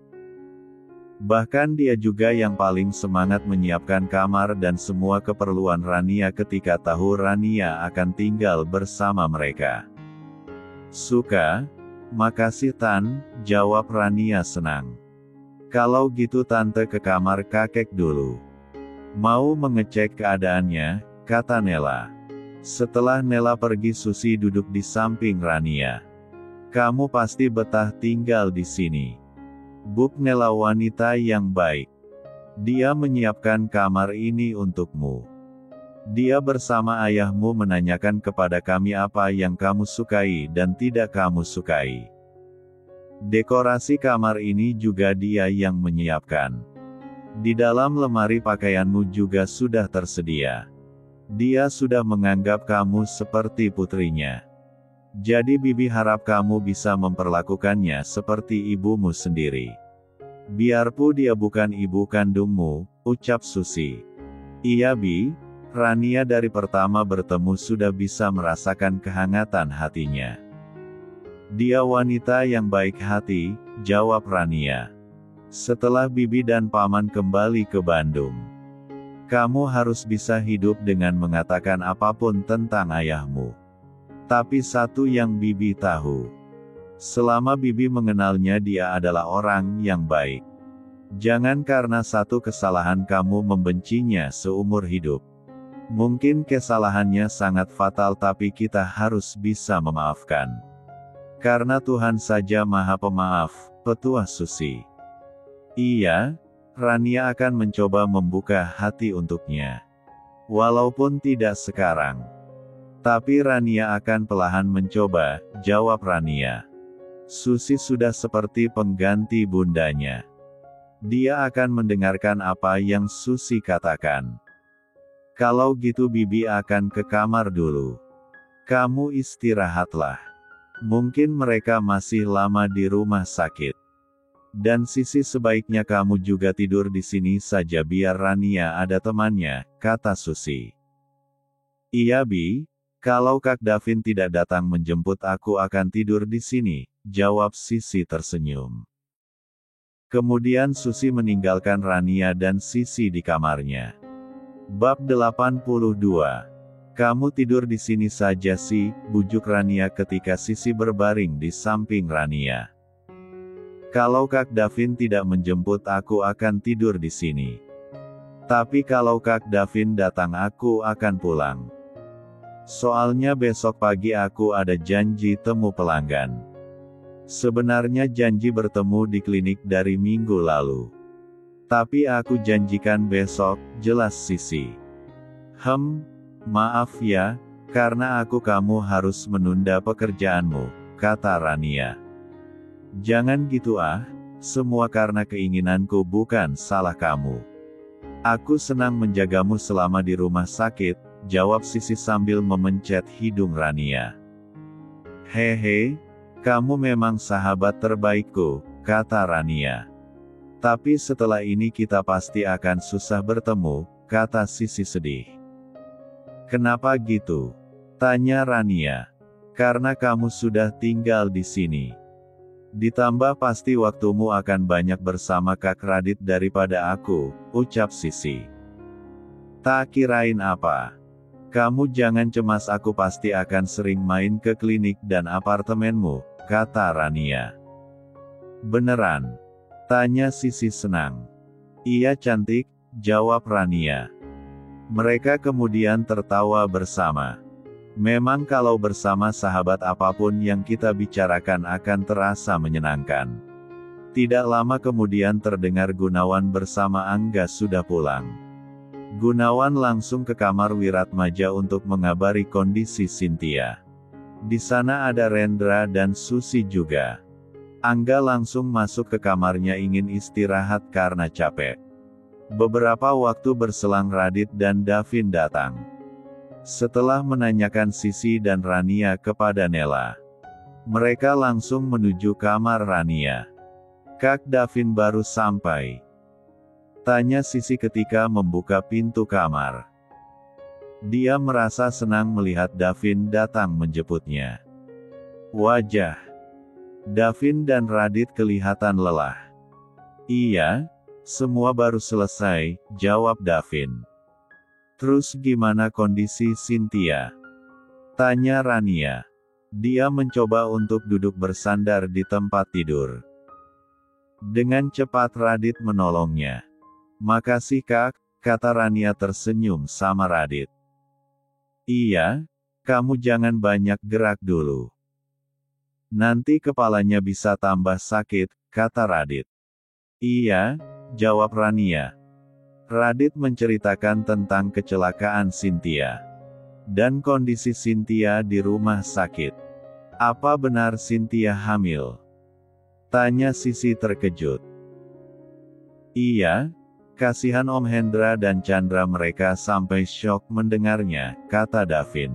Bahkan dia juga yang paling semangat menyiapkan kamar dan semua keperluan Rania ketika tahu Rania akan tinggal bersama mereka. Suka? Makasih Tan, jawab Rania senang. Kalau gitu tante ke kamar kakek dulu. Mau mengecek keadaannya, kata Nela. Setelah Nela pergi Susi duduk di samping Rania. Kamu pasti betah tinggal di sini. Buk Nela wanita yang baik. Dia menyiapkan kamar ini untukmu. Dia bersama ayahmu menanyakan kepada kami apa yang kamu sukai dan tidak kamu sukai. Dekorasi kamar ini juga dia yang menyiapkan. Di dalam lemari pakaianmu juga sudah tersedia. Dia sudah menganggap kamu seperti putrinya. Jadi bibi harap kamu bisa memperlakukannya seperti ibumu sendiri. Biarpun dia bukan ibu kandungmu, ucap Susi. Iya Bi, Rania dari pertama bertemu sudah bisa merasakan kehangatan hatinya. Dia wanita yang baik hati, jawab Rania. Setelah bibi dan paman kembali ke Bandung. Kamu harus bisa hidup dengan mengatakan apapun tentang ayahmu. Tapi satu yang bibi tahu. Selama bibi mengenalnya dia adalah orang yang baik. Jangan karena satu kesalahan kamu membencinya seumur hidup. Mungkin kesalahannya sangat fatal tapi kita harus bisa memaafkan. Karena Tuhan saja Maha Pemaaf, petuah Susi. Iya, Rania akan mencoba membuka hati untuknya. Walaupun tidak sekarang. Tapi Rania akan perlahan mencoba, jawab Rania. Susi sudah seperti pengganti bundanya. Dia akan mendengarkan apa yang Susi katakan. Kalau gitu bibi akan ke kamar dulu. Kamu istirahatlah. Mungkin mereka masih lama di rumah sakit. Dan Sisi sebaiknya kamu juga tidur di sini saja biar Rania ada temannya, kata Susi. Iya Bi. Kalau Kak Davin tidak datang menjemput aku akan tidur di sini, jawab Sisi tersenyum. Kemudian Susi meninggalkan Rania dan Sisi di kamarnya. Bab 82. Kamu tidur di sini saja sih, bujuk Rania ketika Sisi berbaring di samping Rania. Kalau Kak Davin tidak menjemput aku akan tidur di sini. Tapi kalau Kak Davin datang aku akan pulang. Soalnya besok pagi aku ada janji temu pelanggan. Sebenarnya janji bertemu di klinik dari minggu lalu. Tapi aku janjikan besok, jelas Sisi. Maaf ya, karena kamu harus menunda pekerjaanmu, kata Rania. Jangan gitu semua karena keinginanku bukan salah kamu. Aku senang menjagamu selama di rumah sakit, jawab Sisi sambil memencet hidung Rania. Hehe, kamu memang sahabat terbaikku, kata Rania. Tapi setelah ini kita pasti akan susah bertemu, kata Sisi sedih. Kenapa gitu? Tanya Rania. Karena kamu sudah tinggal di sini. Ditambah pasti waktumu akan banyak bersama Kak Radit daripada aku, ucap Sisi. Tak kirain apa. Kamu jangan cemas aku pasti akan sering main ke klinik dan apartemenmu, kata Rania. Beneran? Tanya Sisi senang. Iya cantik, jawab Rania. Mereka kemudian tertawa bersama. Memang kalau bersama sahabat apapun yang kita bicarakan akan terasa menyenangkan. Tidak lama kemudian terdengar Gunawan bersama Angga sudah pulang. Gunawan langsung ke kamar Wiratmaja untuk mengabari kondisi Cynthia. Di sana ada Rendra dan Susi juga. Angga langsung masuk ke kamarnya ingin istirahat karena capek. Beberapa waktu berselang Radit dan Davin datang. Setelah menanyakan Sisi dan Rania kepada Nela, mereka langsung menuju kamar Rania. Kak Davin baru sampai. Tanya Sisi ketika membuka pintu kamar. Dia merasa senang melihat Davin datang menjemputnya. Wajah Davin dan Radit kelihatan lelah. Iya, Semua baru selesai, jawab Davin. Terus gimana kondisi Cynthia? Tanya Rania. Dia mencoba untuk duduk bersandar di tempat tidur. Dengan cepat Radit menolongnya. Makasih Kak, kata Rania tersenyum sama Radit. Iya, kamu jangan banyak gerak dulu. Nanti kepalanya bisa tambah sakit, kata Radit. Iya, jawab Rania. Radit menceritakan tentang kecelakaan Cynthia. Dan kondisi Cynthia di rumah sakit. Apa benar Cynthia hamil? Tanya Sisi terkejut. Iya, kasihan Om Hendra dan Chandra, mereka sampai syok mendengarnya, kata Davin.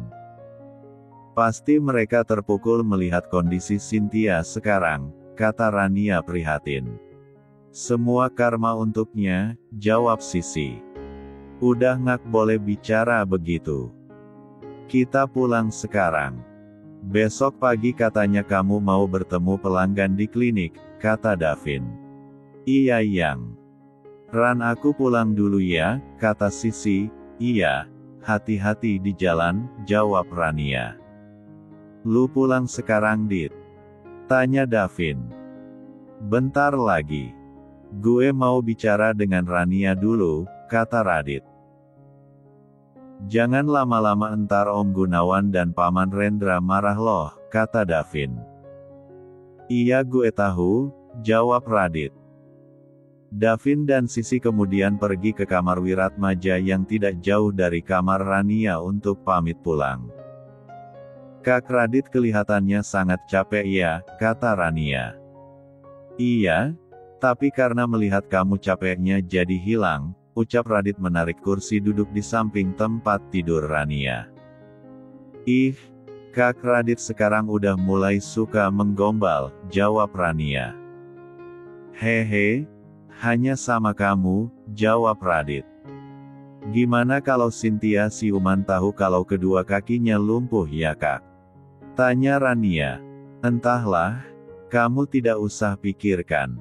Pasti mereka terpukul melihat kondisi Cynthia sekarang, kata Rania prihatin. Semua karma untuknya, jawab Sisi. Udah nggak boleh bicara begitu. Kita pulang sekarang. Besok pagi katanya kamu mau bertemu pelanggan di klinik, kata Davin. Iya Yang. Ran, aku pulang dulu ya, kata Sisi. Iya, hati-hati di jalan, jawab Rania. Lu pulang sekarang Dit? Tanya Davin. Bentar lagi. Gue mau bicara dengan Rania dulu, kata Radit. Jangan lama-lama, entar Om Gunawan dan Paman Rendra marah loh, kata Davin. Iya gue tahu, jawab Radit. Davin dan Sisi kemudian pergi ke kamar Wiratmaja yang tidak jauh dari kamar Rania untuk pamit pulang. Kak Radit kelihatannya sangat capek ya, kata Rania. Iya, tapi karena melihat kamu capeknya jadi hilang, ucap Radit menarik kursi duduk di samping tempat tidur Rania. Ih, Kak Radit sekarang udah mulai suka menggombal, jawab Rania. Hehe, hanya sama kamu, jawab Radit. Gimana kalau Cynthia siuman tahu kalau kedua kakinya lumpuh ya Kak? Tanya Rania. Entahlah, kamu tidak usah pikirkan.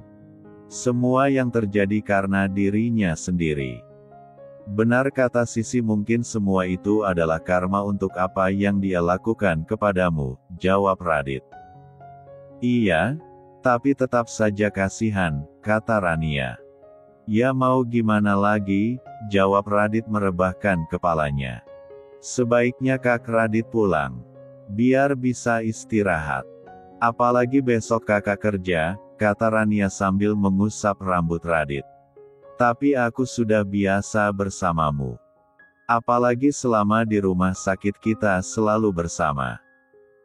Semua yang terjadi karena dirinya sendiri. Benar kata Sisi, mungkin semua itu adalah karma untuk apa yang dia lakukan kepadamu, jawab Radit. Iya, tapi tetap saja kasihan, kata Rania. Ya mau gimana lagi, jawab Radit merebahkan kepalanya. Sebaiknya Kak Radit pulang. Biar bisa istirahat. Apalagi besok kakak kerja, kata Rania sambil mengusap rambut Radit. Tapi aku sudah biasa bersamamu. Apalagi selama di rumah sakit kita selalu bersama.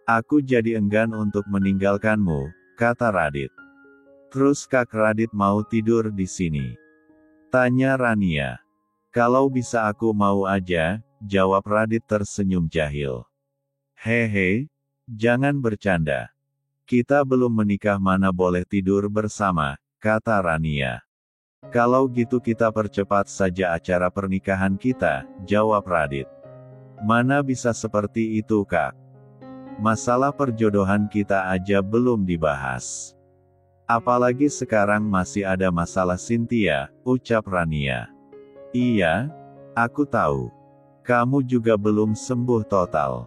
Aku jadi enggan untuk meninggalkanmu, kata Radit. Terus Kak Radit mau tidur di sini? Tanya Rania. Kalau bisa aku mau aja, jawab Radit tersenyum jahil. Hehe, jangan bercanda. Kita belum menikah, mana boleh tidur bersama, kata Rania. Kalau gitu kita percepat saja acara pernikahan kita, jawab Radit. Mana bisa seperti itu Kak? Masalah perjodohan kita aja belum dibahas. Apalagi sekarang masih ada masalah Cynthia, ucap Rania. Iya, aku tahu. Kamu juga belum sembuh total.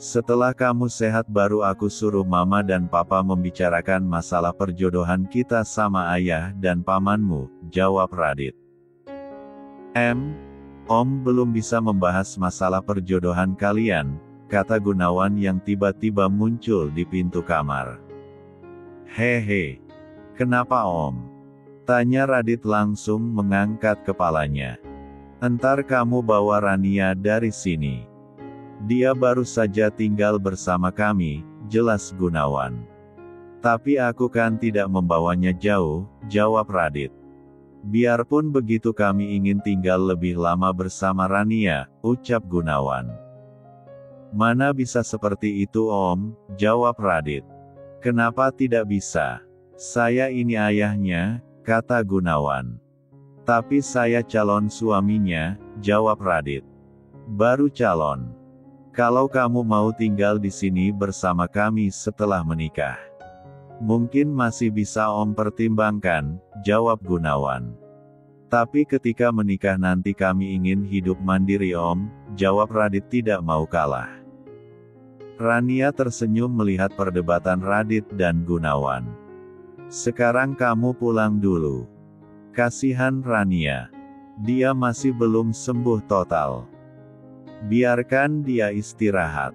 Setelah kamu sehat baru aku suruh mama dan papa membicarakan masalah perjodohan kita sama ayah dan pamanmu, jawab Radit. Om belum bisa membahas masalah perjodohan kalian, kata Gunawan yang tiba-tiba muncul di pintu kamar. Hehe, kenapa Om? Tanya Radit langsung mengangkat kepalanya. Entar kamu bawa Rania dari sini. Dia baru saja tinggal bersama kami, jelas Gunawan. Tapi aku kan tidak membawanya jauh, jawab Radit. Biarpun begitu kami ingin tinggal lebih lama bersama Rania, ucap Gunawan. Mana bisa seperti itu Om, jawab Radit. Kenapa tidak bisa? Saya ini ayahnya, kata Gunawan. Tapi saya calon suaminya, jawab Radit. Baru calon. Kalau kamu mau tinggal di sini bersama kami setelah menikah, mungkin masih bisa Om pertimbangkan, jawab Gunawan. Tapi ketika menikah nanti kami ingin hidup mandiri Om, jawab Radit tidak mau kalah. Rania tersenyum melihat perdebatan Radit dan Gunawan. Sekarang kamu pulang dulu. Kasihan Rania. Dia masih belum sembuh total. Biarkan dia istirahat.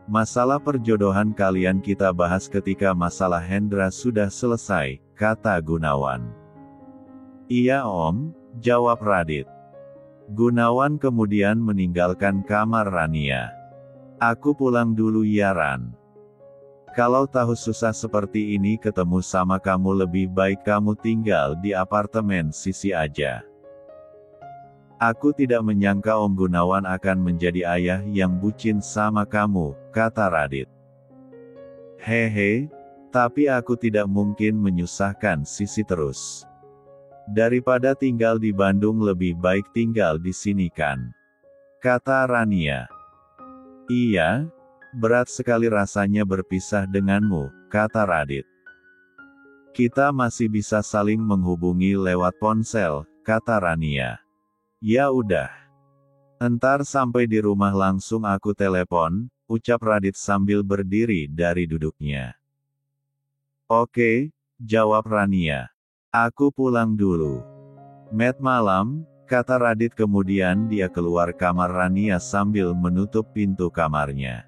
Masalah perjodohan kalian kita bahas ketika masalah Hendra sudah selesai, kata Gunawan. Iya Om, jawab Radit. Gunawan kemudian meninggalkan kamar Rania. Aku pulang dulu ya Ran. Kalau tahu susah seperti ini ketemu sama kamu lebih baik kamu tinggal di apartemen Sisi aja. Aku tidak menyangka Om Gunawan akan menjadi ayah yang bucin sama kamu, kata Radit. Hehe, tapi aku tidak mungkin menyusahkan Sisi terus. Daripada tinggal di Bandung lebih baik tinggal di sini kan? Kata Rania. Iya, berat sekali rasanya berpisah denganmu, kata Radit. Kita masih bisa saling menghubungi lewat ponsel, kata Rania. Ya udah. Entar sampai di rumah langsung aku telepon, ucap Radit sambil berdiri dari duduknya. Oke, jawab Rania. Aku pulang dulu. Met malam, kata Radit kemudian dia keluar kamar Rania sambil menutup pintu kamarnya.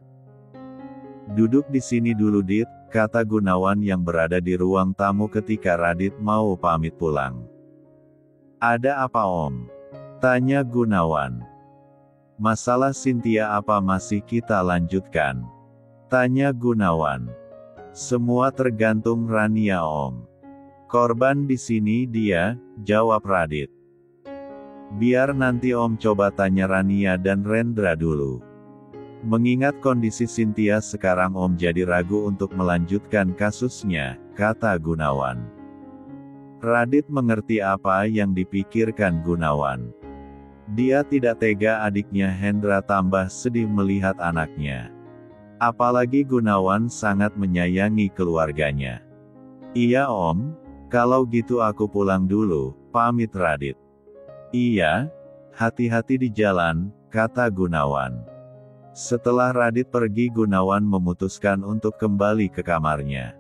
Duduk di sini dulu Dit, kata Gunawan yang berada di ruang tamu ketika Radit mau pamit pulang. Ada apa Om? Tanya Gunawan. Masalah Cynthia apa masih kita lanjutkan? Tanya Gunawan. Semua tergantung Rania Om. Korban di sini dia, jawab Radit. Biar nanti Om coba tanya Rania dan Rendra dulu. Mengingat kondisi Cynthia sekarang Om jadi ragu untuk melanjutkan kasusnya, kata Gunawan. Radit mengerti apa yang dipikirkan Gunawan. Dia tidak tega adiknya Hendra tambah sedih melihat anaknya. Apalagi Gunawan sangat menyayangi keluarganya. Iya Om. Kalau gitu aku pulang dulu, pamit Radit. Iya, hati-hati di jalan, kata Gunawan. Setelah Radit pergi Gunawan memutuskan untuk kembali ke kamarnya.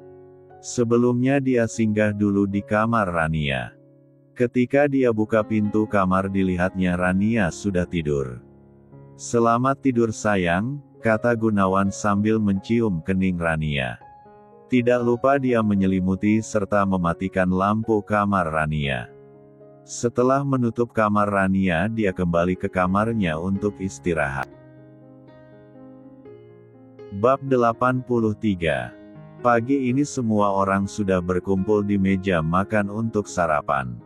Sebelumnya dia singgah dulu di kamar Rania. Ketika dia buka pintu kamar dilihatnya Rania sudah tidur. Selamat tidur sayang, kata Gunawan sambil mencium kening Rania. Tidak lupa dia menyelimuti serta mematikan lampu kamar Rania. Setelah menutup kamar Rania dia kembali ke kamarnya untuk istirahat. Bab 83. Pagi ini semua orang sudah berkumpul di meja makan untuk sarapan.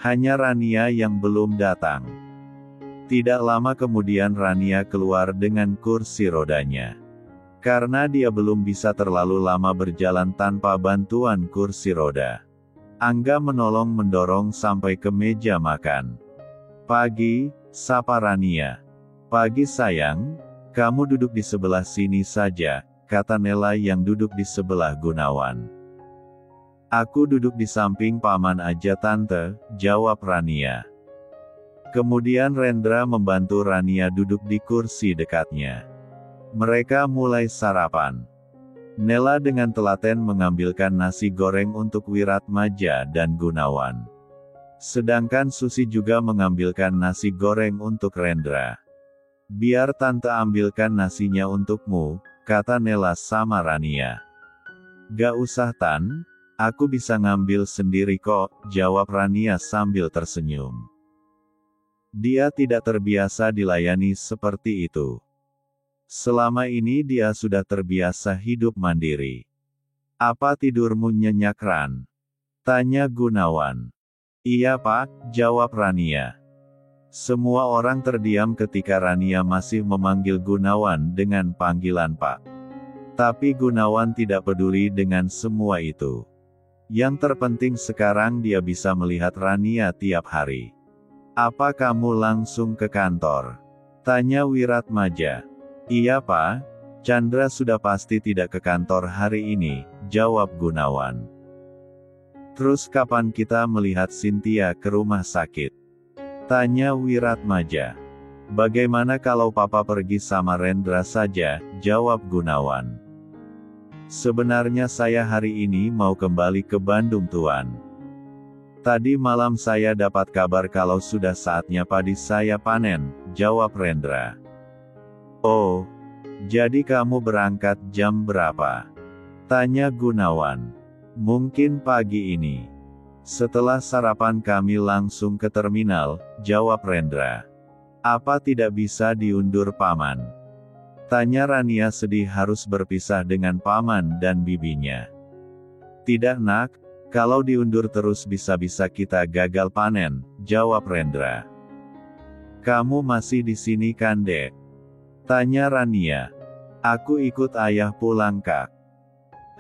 Hanya Rania yang belum datang. Tidak lama kemudian Rania keluar dengan kursi rodanya. Karena dia belum bisa terlalu lama berjalan tanpa bantuan kursi roda. Angga menolong mendorong sampai ke meja makan. Pagi, sapa Rania. Pagi sayang, kamu duduk di sebelah sini saja, kata Nela yang duduk di sebelah Gunawan. Aku duduk di samping paman aja tante, jawab Rania. Kemudian Rendra membantu Rania duduk di kursi dekatnya. Mereka mulai sarapan. Nela dengan telaten mengambilkan nasi goreng untuk Wiratmaja dan Gunawan. Sedangkan Susi juga mengambilkan nasi goreng untuk Rendra. Biar tante ambilkan nasinya untukmu, kata Nela sama Rania. Gak usah Tan, aku bisa ngambil sendiri kok, jawab Rania sambil tersenyum. Dia tidak terbiasa dilayani seperti itu. Selama ini dia sudah terbiasa hidup mandiri. Apa tidurmu nyenyak Ran? Tanya Gunawan. Iya Pak, jawab Rania. Semua orang terdiam ketika Rania masih memanggil Gunawan dengan panggilan Pak. Tapi Gunawan tidak peduli dengan semua itu. Yang terpenting sekarang dia bisa melihat Rania tiap hari. Apa kamu langsung ke kantor? Tanya Wiratmaja. Iya Pak, Chandra sudah pasti tidak ke kantor hari ini, jawab Gunawan. Terus kapan kita melihat Cynthia ke rumah sakit? Tanya Wiratmaja. Bagaimana kalau papa pergi sama Rendra saja, jawab Gunawan. Sebenarnya saya hari ini mau kembali ke Bandung Tuan. Tadi malam saya dapat kabar kalau sudah saatnya padi saya panen, jawab Rendra. Oh, jadi kamu berangkat jam berapa? Tanya Gunawan. Mungkin pagi ini. Setelah sarapan kami langsung ke terminal, jawab Rendra. Apa tidak bisa diundur paman? Tanya Rania sedih harus berpisah dengan paman dan bibinya. Tidak nak, kalau diundur terus bisa-bisa kita gagal panen, jawab Rendra. Kamu masih di sini kan dek? Tanya Rania. Aku ikut ayah pulang kak.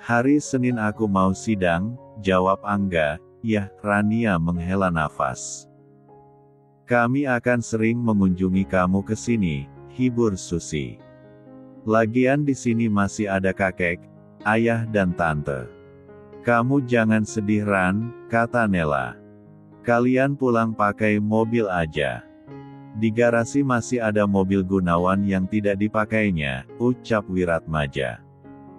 Hari Senin aku mau sidang, jawab Angga. Yah, Rania menghela nafas. Kami akan sering mengunjungi kamu ke sini, hibur Susi. Lagian di sini masih ada kakek, ayah dan tante. Kamu jangan sedih Ran, kata Nela. Kalian pulang pakai mobil aja. Di garasi masih ada mobil Gunawan yang tidak dipakainya, ucap Wiratmaja.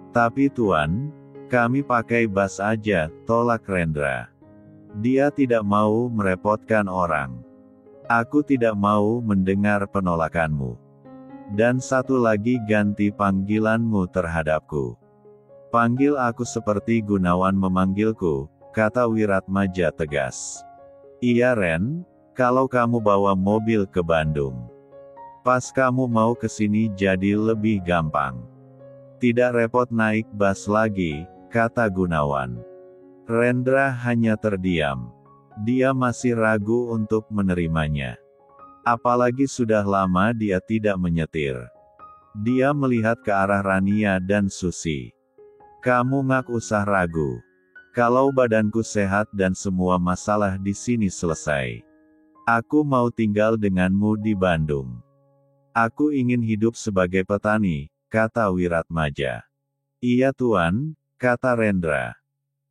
Tapi tuan, kami pakai bus aja, tolak Rendra. Dia tidak mau merepotkan orang. Aku tidak mau mendengar penolakanmu. Dan satu lagi ganti panggilanmu terhadapku. Panggil aku seperti Gunawan memanggilku, kata Wiratmaja tegas. Iya Ren, kalau kamu bawa mobil ke Bandung. Pas kamu mau ke sini jadi lebih gampang. Tidak repot naik bus lagi, kata Gunawan. Rendra hanya terdiam. Dia masih ragu untuk menerimanya. Apalagi sudah lama dia tidak menyetir. Dia melihat ke arah Rania dan Susi. Kamu ngak usah ragu. Kalau badanku sehat dan semua masalah di sini selesai. Aku mau tinggal denganmu di Bandung. Aku ingin hidup sebagai petani, kata Wiratmaja. Iya tuan, kata Rendra.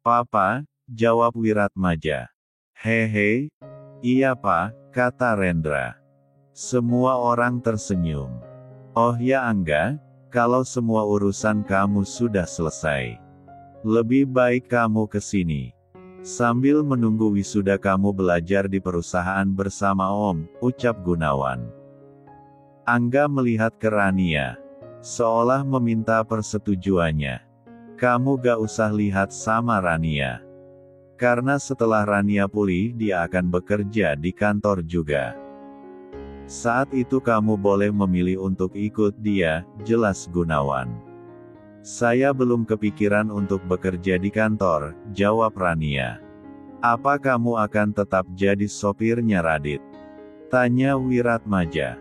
Papa, jawab Wiratmaja. Hehe, iya pak, kata Rendra. Semua orang tersenyum. Oh ya Angga, kalau semua urusan kamu sudah selesai. Lebih baik kamu ke sini. Sambil menunggu wisuda kamu belajar di perusahaan bersama Om, ucap Gunawan. Angga melihat ke Rania. Seolah meminta persetujuannya. Kamu gak usah lihat sama Rania. Karena setelah Rania pulih dia akan bekerja di kantor juga. Saat itu kamu boleh memilih untuk ikut dia, jelas Gunawan. Saya belum kepikiran untuk bekerja di kantor, jawab Rania. Apa kamu akan tetap jadi sopirnya Radit? Tanya Wiratmaja.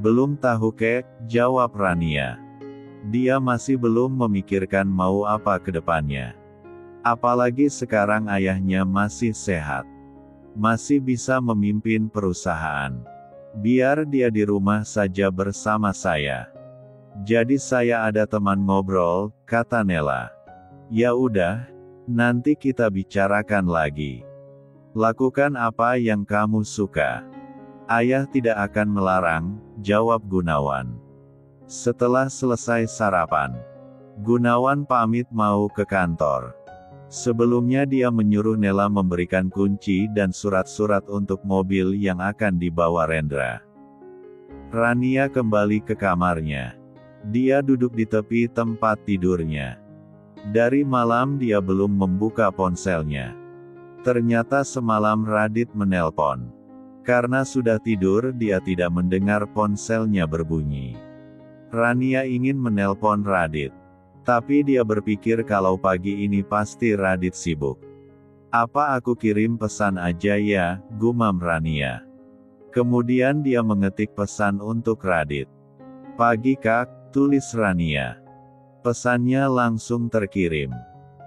Belum tahu kek, jawab Rania. Dia masih belum memikirkan mau apa ke depannya. Apalagi sekarang ayahnya masih sehat. Masih bisa memimpin perusahaan. Biar dia di rumah saja bersama saya. Jadi saya ada teman ngobrol, kata Nela. Ya udah, nanti kita bicarakan lagi. Lakukan apa yang kamu suka. Ayah tidak akan melarang, jawab Gunawan. Setelah selesai sarapan, Gunawan pamit mau ke kantor. Sebelumnya dia menyuruh Nela memberikan kunci dan surat-surat untuk mobil yang akan dibawa Rendra. Rania kembali ke kamarnya. Dia duduk di tepi tempat tidurnya. Dari malam dia belum membuka ponselnya. Ternyata semalam Radit menelpon. Karena sudah tidur dia tidak mendengar ponselnya berbunyi. Rania ingin menelpon Radit. Tapi dia berpikir kalau pagi ini pasti Radit sibuk. Apa aku kirim pesan aja ya, gumam Rania. Kemudian dia mengetik pesan untuk Radit. Pagi kak, tulis Rania. Pesannya langsung terkirim.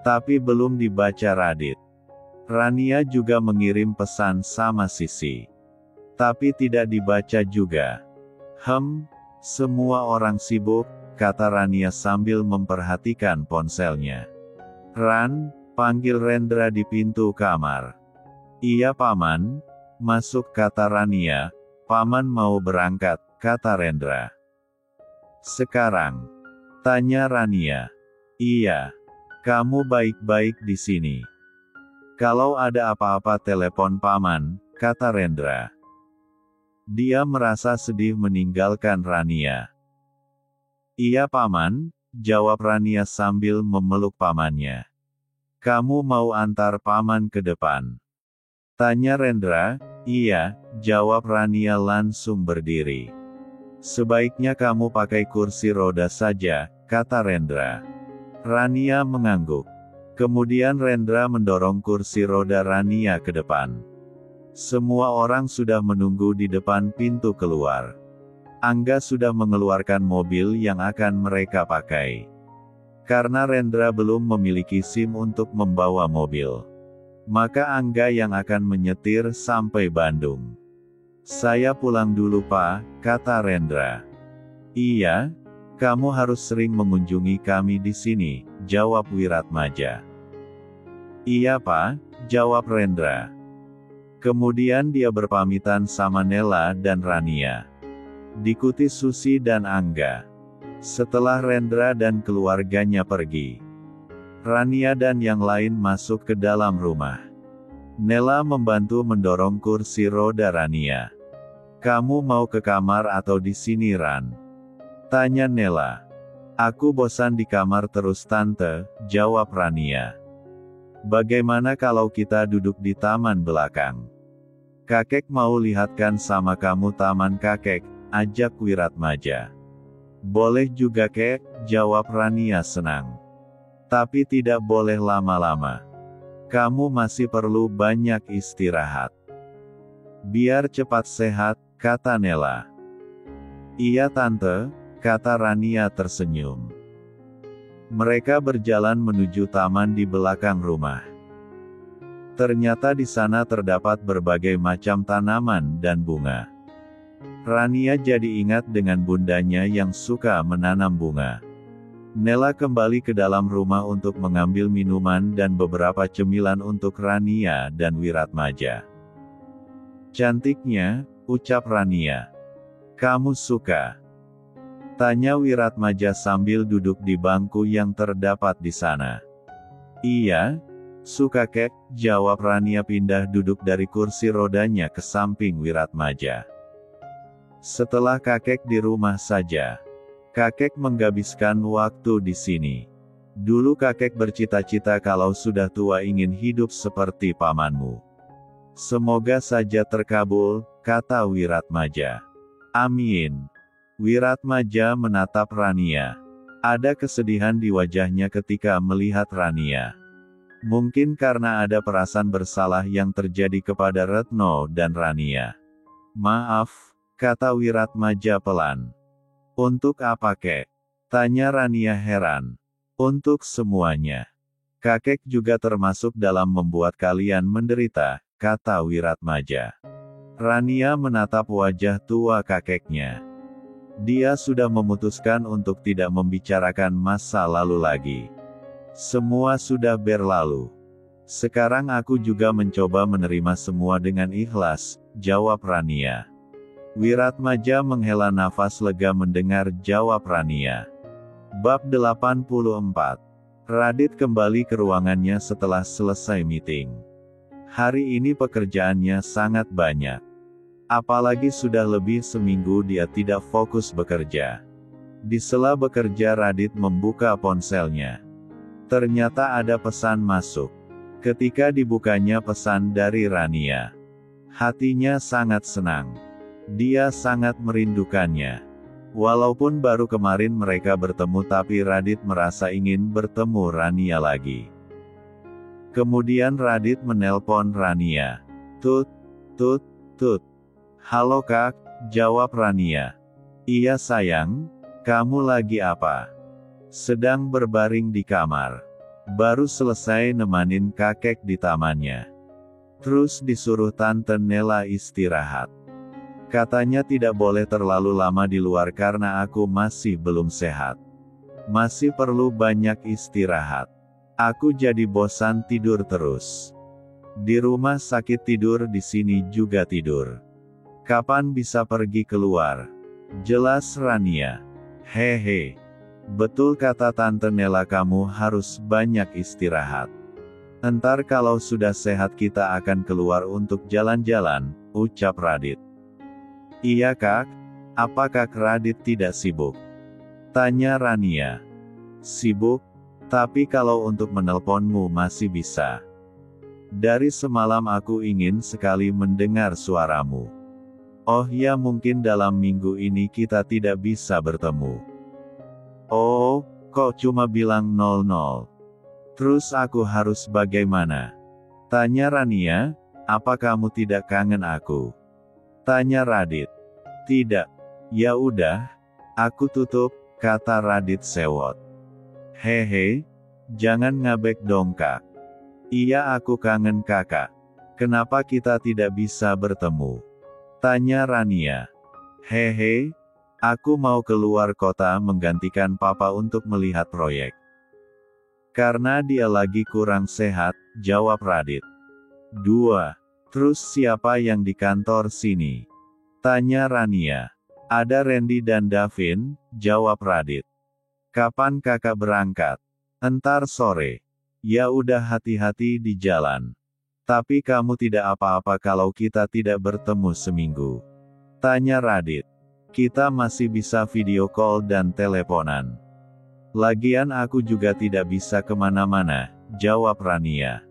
Tapi belum dibaca Radit. Rania juga mengirim pesan sama Sisi. Tapi tidak dibaca juga. Semua orang sibuk, kata Rania sambil memperhatikan ponselnya. Ran, Panggil Rendra di pintu kamar. Iya paman, masuk kata Rania. Paman mau berangkat, kata Rendra. Sekarang? Tanya Rania. Iya. Kamu baik-baik di sini. Kalau ada apa-apa telepon paman, kata Rendra. Dia merasa sedih meninggalkan Rania. Iya paman, jawab Rania sambil memeluk pamannya. Kamu mau antar paman ke depan? Tanya Rendra. Iya, jawab Rania langsung berdiri. Sebaiknya kamu pakai kursi roda saja, kata Rendra. Rania mengangguk. Kemudian Rendra mendorong kursi roda Rania ke depan. Semua orang sudah menunggu di depan pintu keluar. Angga sudah mengeluarkan mobil yang akan mereka pakai. Karena Rendra belum memiliki SIM untuk membawa mobil, maka Angga yang akan menyetir sampai Bandung. Saya pulang dulu Pak, kata Rendra. Iya, kamu harus sering mengunjungi kami di sini, jawab Wiratmaja. Iya Pak, jawab Rendra. Kemudian dia berpamitan sama Nela dan Rania. Diikuti Susi dan Angga. Setelah Rendra dan keluarganya pergi, Rania dan yang lain masuk ke dalam rumah. Nela membantu mendorong kursi roda Rania. Kamu mau ke kamar atau di sini Ran? Tanya Nela. Aku bosan di kamar terus tante, jawab Rania. Bagaimana kalau kita duduk di taman belakang? Kakek mau lihatkan sama kamu taman kakek, ajak Wiratmaja. Boleh juga kek, jawab Rania senang. Tapi tidak boleh lama-lama. Kamu masih perlu banyak istirahat. Biar cepat sehat, kata Nela. Iya tante, kata Rania tersenyum. Mereka berjalan menuju taman di belakang rumah. Ternyata di sana terdapat berbagai macam tanaman dan bunga. Rania jadi ingat dengan bundanya yang suka menanam bunga. Nela kembali ke dalam rumah untuk mengambil minuman dan beberapa cemilan untuk Rania dan Wiratmaja. Cantiknya, ucap Rania. Kamu suka? Tanya Wiratmaja sambil duduk di bangku yang terdapat di sana. Iya, suka kek, jawab Rania pindah duduk dari kursi rodanya ke samping Wiratmaja. Setelah kakek di rumah saja, kakek menghabiskan waktu di sini. Dulu kakek bercita-cita kalau sudah tua ingin hidup seperti pamanmu. Semoga saja terkabul, kata Wiratmaja. Amin. Wiratmaja menatap Rania. Ada kesedihan di wajahnya ketika melihat Rania. Mungkin karena ada perasaan bersalah yang terjadi kepada Retno dan Rania. Maaf, kata Wiratmaja pelan. Untuk apa kek? Tanya Rania heran. Untuk semuanya. Kakek juga termasuk dalam membuat kalian menderita, kata Wiratmaja. Rania menatap wajah tua kakeknya. Dia sudah memutuskan untuk tidak membicarakan masa lalu lagi. Semua sudah berlalu. Sekarang aku juga mencoba menerima semua dengan ikhlas, jawab Rania. Wiratmaja menghela nafas lega mendengar jawab Rania. Bab 84. Radit kembali ke ruangannya setelah selesai meeting. Hari ini pekerjaannya sangat banyak. Apalagi sudah lebih seminggu dia tidak fokus bekerja. Di sela bekerja Radit membuka ponselnya. Ternyata ada pesan masuk. Ketika dibukanya pesan dari Rania, hatinya sangat senang. Dia sangat merindukannya. Walaupun baru kemarin mereka bertemu tapi Radit merasa ingin bertemu Rania lagi. Kemudian Radit menelpon Rania. Tut, tut, tut. Halo kak, jawab Rania. Iya sayang, kamu lagi apa? Sedang berbaring di kamar. Baru selesai nemanin kakek di tamannya. Terus disuruh tante Nela istirahat. Katanya tidak boleh terlalu lama di luar karena aku masih belum sehat. Masih perlu banyak istirahat. Aku jadi bosan tidur terus. Di rumah sakit tidur, di sini juga tidur. Kapan bisa pergi keluar? Jelas Rania. Hehe. Betul kata Tante Nela, kamu harus banyak istirahat. Entar kalau sudah sehat kita akan keluar untuk jalan-jalan, ucap Radit. Iya Kak, apakah Radit tidak sibuk? Tanya Rania. Sibuk, tapi kalau untuk menelponmu masih bisa. Dari semalam aku ingin sekali mendengar suaramu. Oh ya, mungkin dalam minggu ini kita tidak bisa bertemu. Oh, kok cuma bilang 00? Terus aku harus bagaimana? Tanya Rania, apa kamu tidak kangen aku? Tanya Radit. Tidak. Ya udah, aku tutup, kata Radit sewot. Hehe, jangan ngabek dong Kak. Iya, aku kangen Kakak. Kenapa kita tidak bisa bertemu? Tanya Rania. Hehe, aku mau keluar kota menggantikan Papa untuk melihat proyek. Karena dia lagi kurang sehat, jawab Radit. 2. Terus siapa yang di kantor sini? Tanya Rania. Ada Randy dan Davin, jawab Radit. Kapan kakak berangkat? Entar sore. Ya udah, hati-hati di jalan. Tapi kamu tidak apa-apa kalau kita tidak bertemu seminggu? Tanya Radit. Kita masih bisa video call dan teleponan. Lagian aku juga tidak bisa kemana-mana, jawab Rania.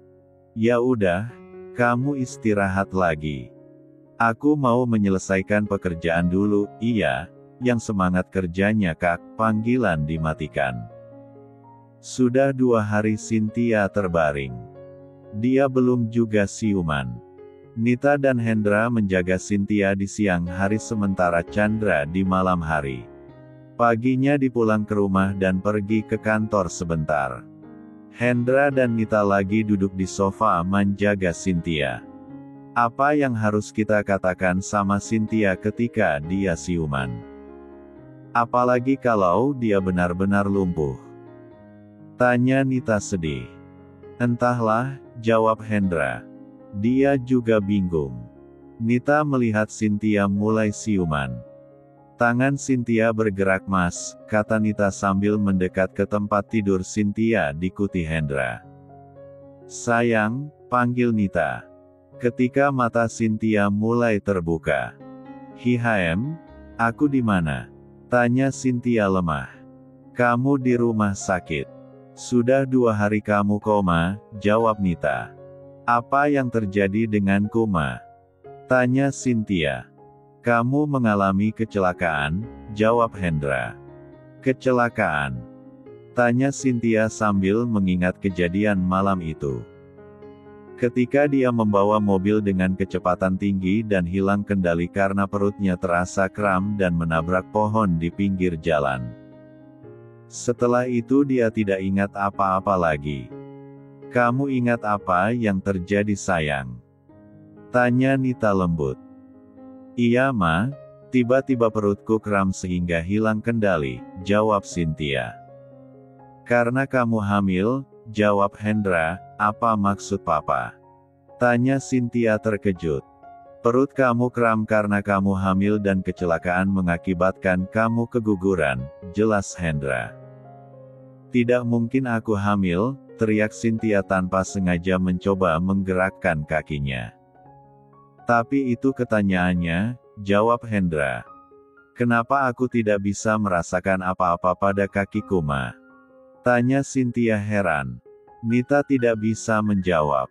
Ya udah, kamu istirahat lagi. Aku mau menyelesaikan pekerjaan dulu. Iya, yang semangat kerjanya Kak, panggilan dimatikan. Sudah 2 hari Cynthia terbaring. Dia belum juga siuman. Nita dan Hendra menjaga Cynthia di siang hari sementara Chandra di malam hari. Paginya dipulang ke rumah dan pergi ke kantor sebentar. Hendra dan Nita lagi duduk di sofa menjaga Cynthia. Apa yang harus kita katakan sama Cynthia ketika dia siuman? Apalagi kalau dia benar-benar lumpuh? Tanya Nita sedih. Entahlah, jawab Hendra. Dia juga bingung. Nita melihat Cynthia mulai siuman. Tangan Cynthia bergerak Mas, kata Nita sambil mendekat ke tempat tidur Cynthia diikuti Hendra. Sayang, panggil Nita. Ketika mata Cynthia mulai terbuka. Hihem, aku di mana? Tanya Cynthia lemah. Kamu di rumah sakit. Sudah 2 hari kamu koma, jawab Nita. Apa yang terjadi dengan koma? Tanya Cynthia. Kamu mengalami kecelakaan, jawab Hendra. Kecelakaan? Tanya Cynthia sambil mengingat kejadian malam itu. Ketika dia membawa mobil dengan kecepatan tinggi dan hilang kendali karena perutnya terasa kram dan menabrak pohon di pinggir jalan. Setelah itu dia tidak ingat apa-apa lagi. Kamu ingat apa yang terjadi sayang? Tanya Nita lembut. Iya Ma, tiba-tiba perutku kram sehingga hilang kendali, jawab Cynthia. Karena kamu hamil, jawab Hendra. Apa maksud Papa? Tanya Cynthia terkejut. Perut kamu kram karena kamu hamil dan kecelakaan mengakibatkan kamu keguguran, jelas Hendra. Tidak mungkin aku hamil, teriak Cynthia tanpa sengaja mencoba menggerakkan kakinya. Tapi itu ketanyaannya, jawab Hendra. Kenapa aku tidak bisa merasakan apa-apa pada kakiku Ma? Tanya Cynthia heran. Nita tidak bisa menjawab.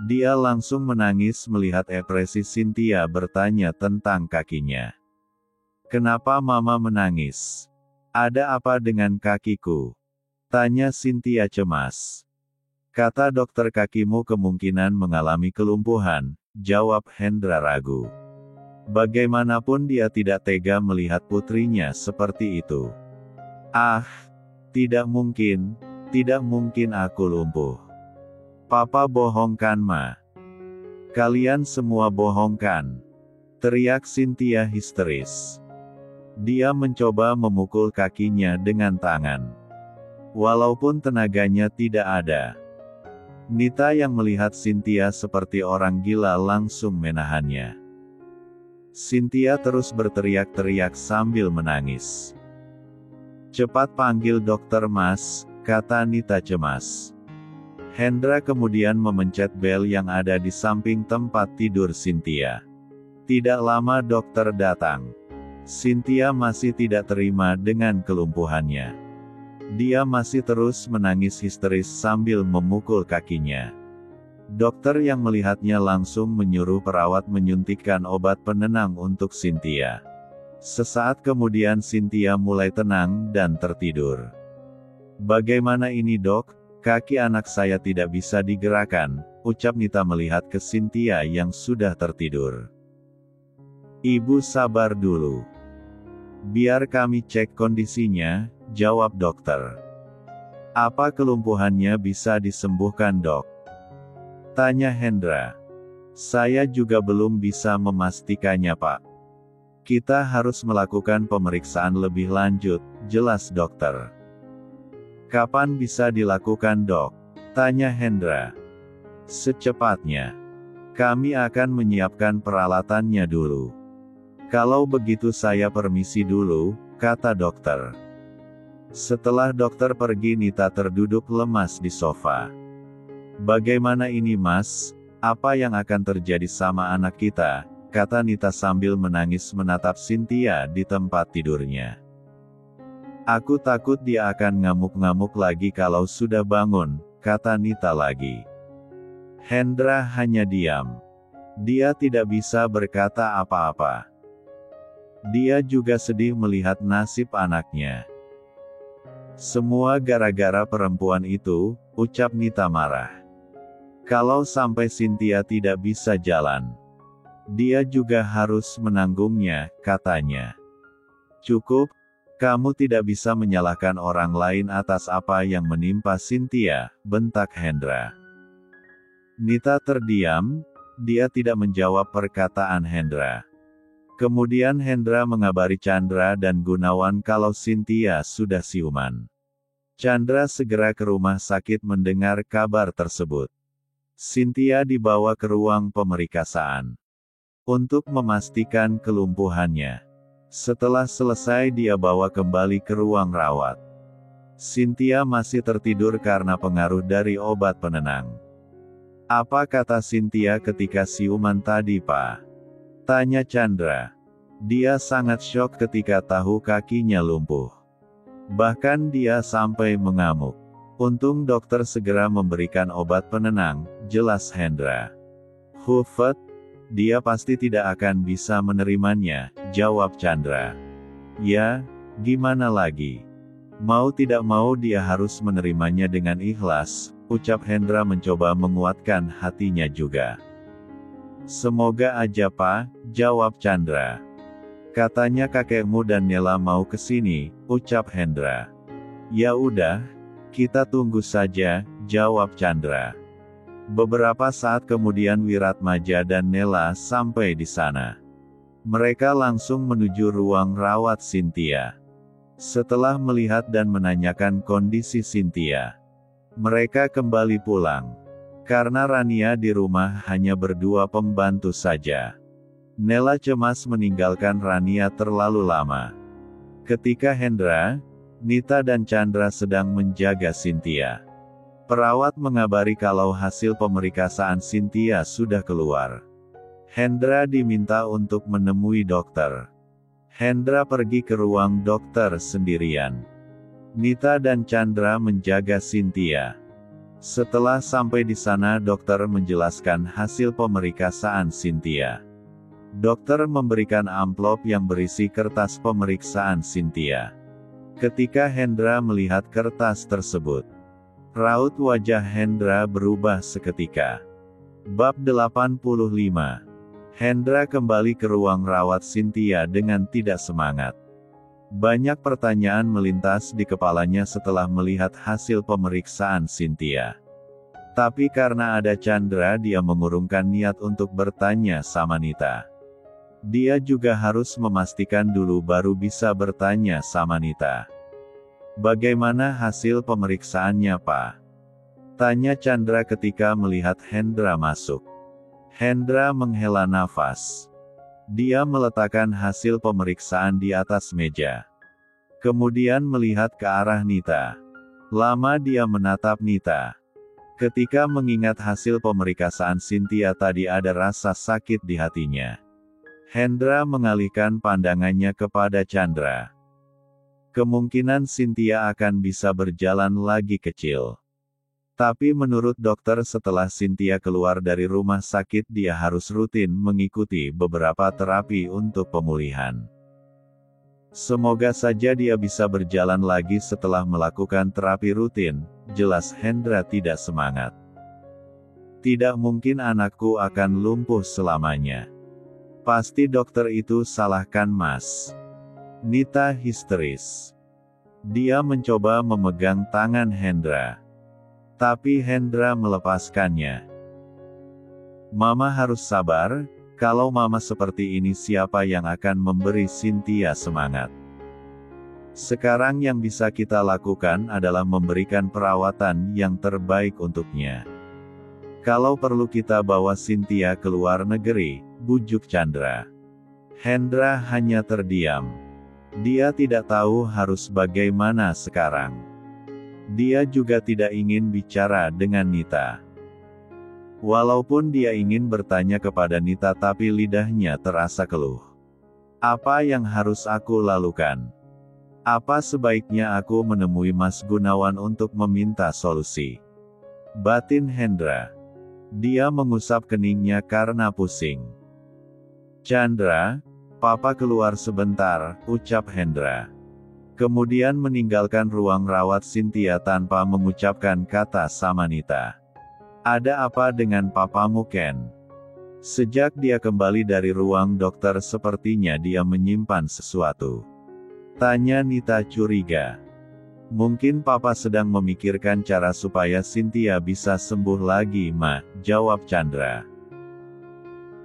Dia langsung menangis melihat ekspresi Cynthia bertanya tentang kakinya. Kenapa Mama menangis? Ada apa dengan kakiku? Tanya Cynthia cemas. Kata dokter kakimu kemungkinan mengalami kelumpuhan, jawab Hendra ragu. Bagaimanapun dia tidak tega melihat putrinya seperti itu. Ah, tidak mungkin aku lumpuh. Papa bohong kan Ma? Kalian semua bohong kan? Teriak Cynthia histeris. Dia mencoba memukul kakinya dengan tangan. walaupun tenaganya tidak ada. Nita yang melihat Cynthia seperti orang gila langsung menahannya. Cynthia terus berteriak-teriak sambil menangis. "Cepat panggil dokter, Mas," kata Nita cemas. Hendra kemudian memencet bel yang ada di samping tempat tidur Cynthia. Tidak lama dokter datang. Cynthia masih tidak terima dengan kelumpuhannya. Dia masih terus menangis histeris sambil memukul kakinya. Dokter yang melihatnya langsung menyuruh perawat menyuntikkan obat penenang untuk Cynthia. Sesaat kemudian Cynthia mulai tenang dan tertidur. "Bagaimana ini, Dok? Kaki anak saya tidak bisa digerakkan," ucap Nita melihat ke Cynthia yang sudah tertidur. "Ibu sabar dulu. Biar kami cek kondisinya," jawab dokter. "Apa kelumpuhannya bisa disembuhkan, Dok?" tanya Hendra. "Saya juga belum bisa memastikannya, Pak. Kita harus melakukan pemeriksaan lebih lanjut," jelas dokter. "Kapan bisa dilakukan, Dok?" tanya Hendra. "Secepatnya. Kami akan menyiapkan peralatannya dulu." "Kalau begitu saya permisi dulu," kata dokter. Setelah dokter pergi, Nita terduduk lemas di sofa. "Bagaimana ini, Mas? Apa yang akan terjadi sama anak kita?" kata Nita sambil menangis menatap Cynthia di tempat tidurnya. "Aku takut dia akan ngamuk-ngamuk lagi kalau sudah bangun," kata Nita lagi. Hendra hanya diam. Dia tidak bisa berkata apa-apa. Dia juga sedih melihat nasib anaknya. "Semua gara-gara perempuan itu," ucap Nita marah. "Kalau sampai Cynthia tidak bisa jalan, dia juga harus menanggungnya," katanya. "Cukup, kamu tidak bisa menyalahkan orang lain atas apa yang menimpa Cynthia," bentak Hendra. Nita terdiam, dia tidak menjawab perkataan Hendra. Kemudian Hendra mengabari Chandra dan Gunawan kalau Cynthia sudah siuman. Chandra segera ke rumah sakit mendengar kabar tersebut. Cynthia dibawa ke ruang pemerikasaan untuk memastikan kelumpuhannya. Setelah selesai, dia bawa kembali ke ruang rawat. Cynthia masih tertidur karena pengaruh dari obat penenang. "Apa kata Cynthia ketika siuman tadi, Pak?" tanya Chandra. "Dia sangat syok ketika tahu kakinya lumpuh. Bahkan dia sampai mengamuk. Untung dokter segera memberikan obat penenang," jelas Hendra. "Hufet, dia pasti tidak akan bisa menerimanya," jawab Chandra. "Ya, gimana lagi? Mau tidak mau dia harus menerimanya dengan ikhlas," ucap Hendra mencoba menguatkan hatinya juga. "Semoga aja, Pak," jawab Chandra. "Katanya kakekmu dan Nela mau ke sini," ucap Hendra. "Ya udah, kita tunggu saja," jawab Chandra. Beberapa saat kemudian Wiratmaja dan Nela sampai di sana. Mereka langsung menuju ruang rawat Cynthia. Setelah melihat dan menanyakan kondisi Cynthia, mereka kembali pulang. Karena Rania di rumah hanya berdua pembantu saja. Nela cemas meninggalkan Rania terlalu lama. Ketika Hendra, Nita dan Chandra sedang menjaga Cynthia, perawat mengabari kalau hasil pemeriksaan Cynthia sudah keluar. Hendra diminta untuk menemui dokter. Hendra pergi ke ruang dokter sendirian. Nita dan Chandra menjaga Cynthia. Setelah sampai di sana, dokter menjelaskan hasil pemeriksaan Cynthia. Dokter memberikan amplop yang berisi kertas pemeriksaan Cynthia. Ketika Hendra melihat kertas tersebut, raut wajah Hendra berubah seketika. Bab 85. Hendra kembali ke ruang rawat Cynthia dengan tidak semangat. Banyak pertanyaan melintas di kepalanya setelah melihat hasil pemeriksaan Cynthia. Tapi karena ada Chandra, dia mengurungkan niat untuk bertanya sama Nita. Dia juga harus memastikan dulu baru bisa bertanya sama Nita. Bagaimana hasil pemeriksaannya, Pak? Tanya Chandra ketika melihat Hendra masuk. Hendra menghela nafas. Dia meletakkan hasil pemeriksaan di atas meja. Kemudian melihat ke arah Nita. Lama dia menatap Nita. Ketika mengingat hasil pemeriksaan Cynthia tadi, ada rasa sakit di hatinya. Hendra mengalihkan pandangannya kepada Chandra. Kemungkinan Cynthia akan bisa berjalan lagi kecil. Tapi menurut dokter, setelah Cynthia keluar dari rumah sakit, dia harus rutin mengikuti beberapa terapi untuk pemulihan. Semoga saja dia bisa berjalan lagi setelah melakukan terapi rutin. Jelas Hendra tidak semangat. Tidak mungkin anakku akan lumpuh selamanya. Pasti dokter itu salahkan, Mas. Nita histeris. Dia mencoba memegang tangan Hendra. Tapi Hendra melepaskannya. Mama harus sabar. Kalau Mama seperti ini, siapa yang akan memberi Cynthia semangat? Sekarang yang bisa kita lakukan adalah memberikan perawatan yang terbaik untuknya. Kalau perlu kita bawa Cynthia ke luar negeri, bujuk Chandra. Hendra hanya terdiam. Dia tidak tahu harus bagaimana sekarang. Dia juga tidak ingin bicara dengan Nita. Walaupun dia ingin bertanya kepada Nita, tapi lidahnya terasa keluh. Apa yang harus aku lakukan? Apa sebaiknya aku menemui Mas Gunawan untuk meminta solusi? Batin Hendra. Dia mengusap keningnya karena pusing. Chandra, Papa keluar sebentar, ucap Hendra. Kemudian meninggalkan ruang rawat Cynthia tanpa mengucapkan kata sama Nita. Ada apa dengan papamu, Ken? Sejak dia kembali dari ruang dokter, sepertinya dia menyimpan sesuatu. Tanya Nita curiga. Mungkin Papa sedang memikirkan cara supaya Cynthia bisa sembuh lagi, Ma, jawab Chandra.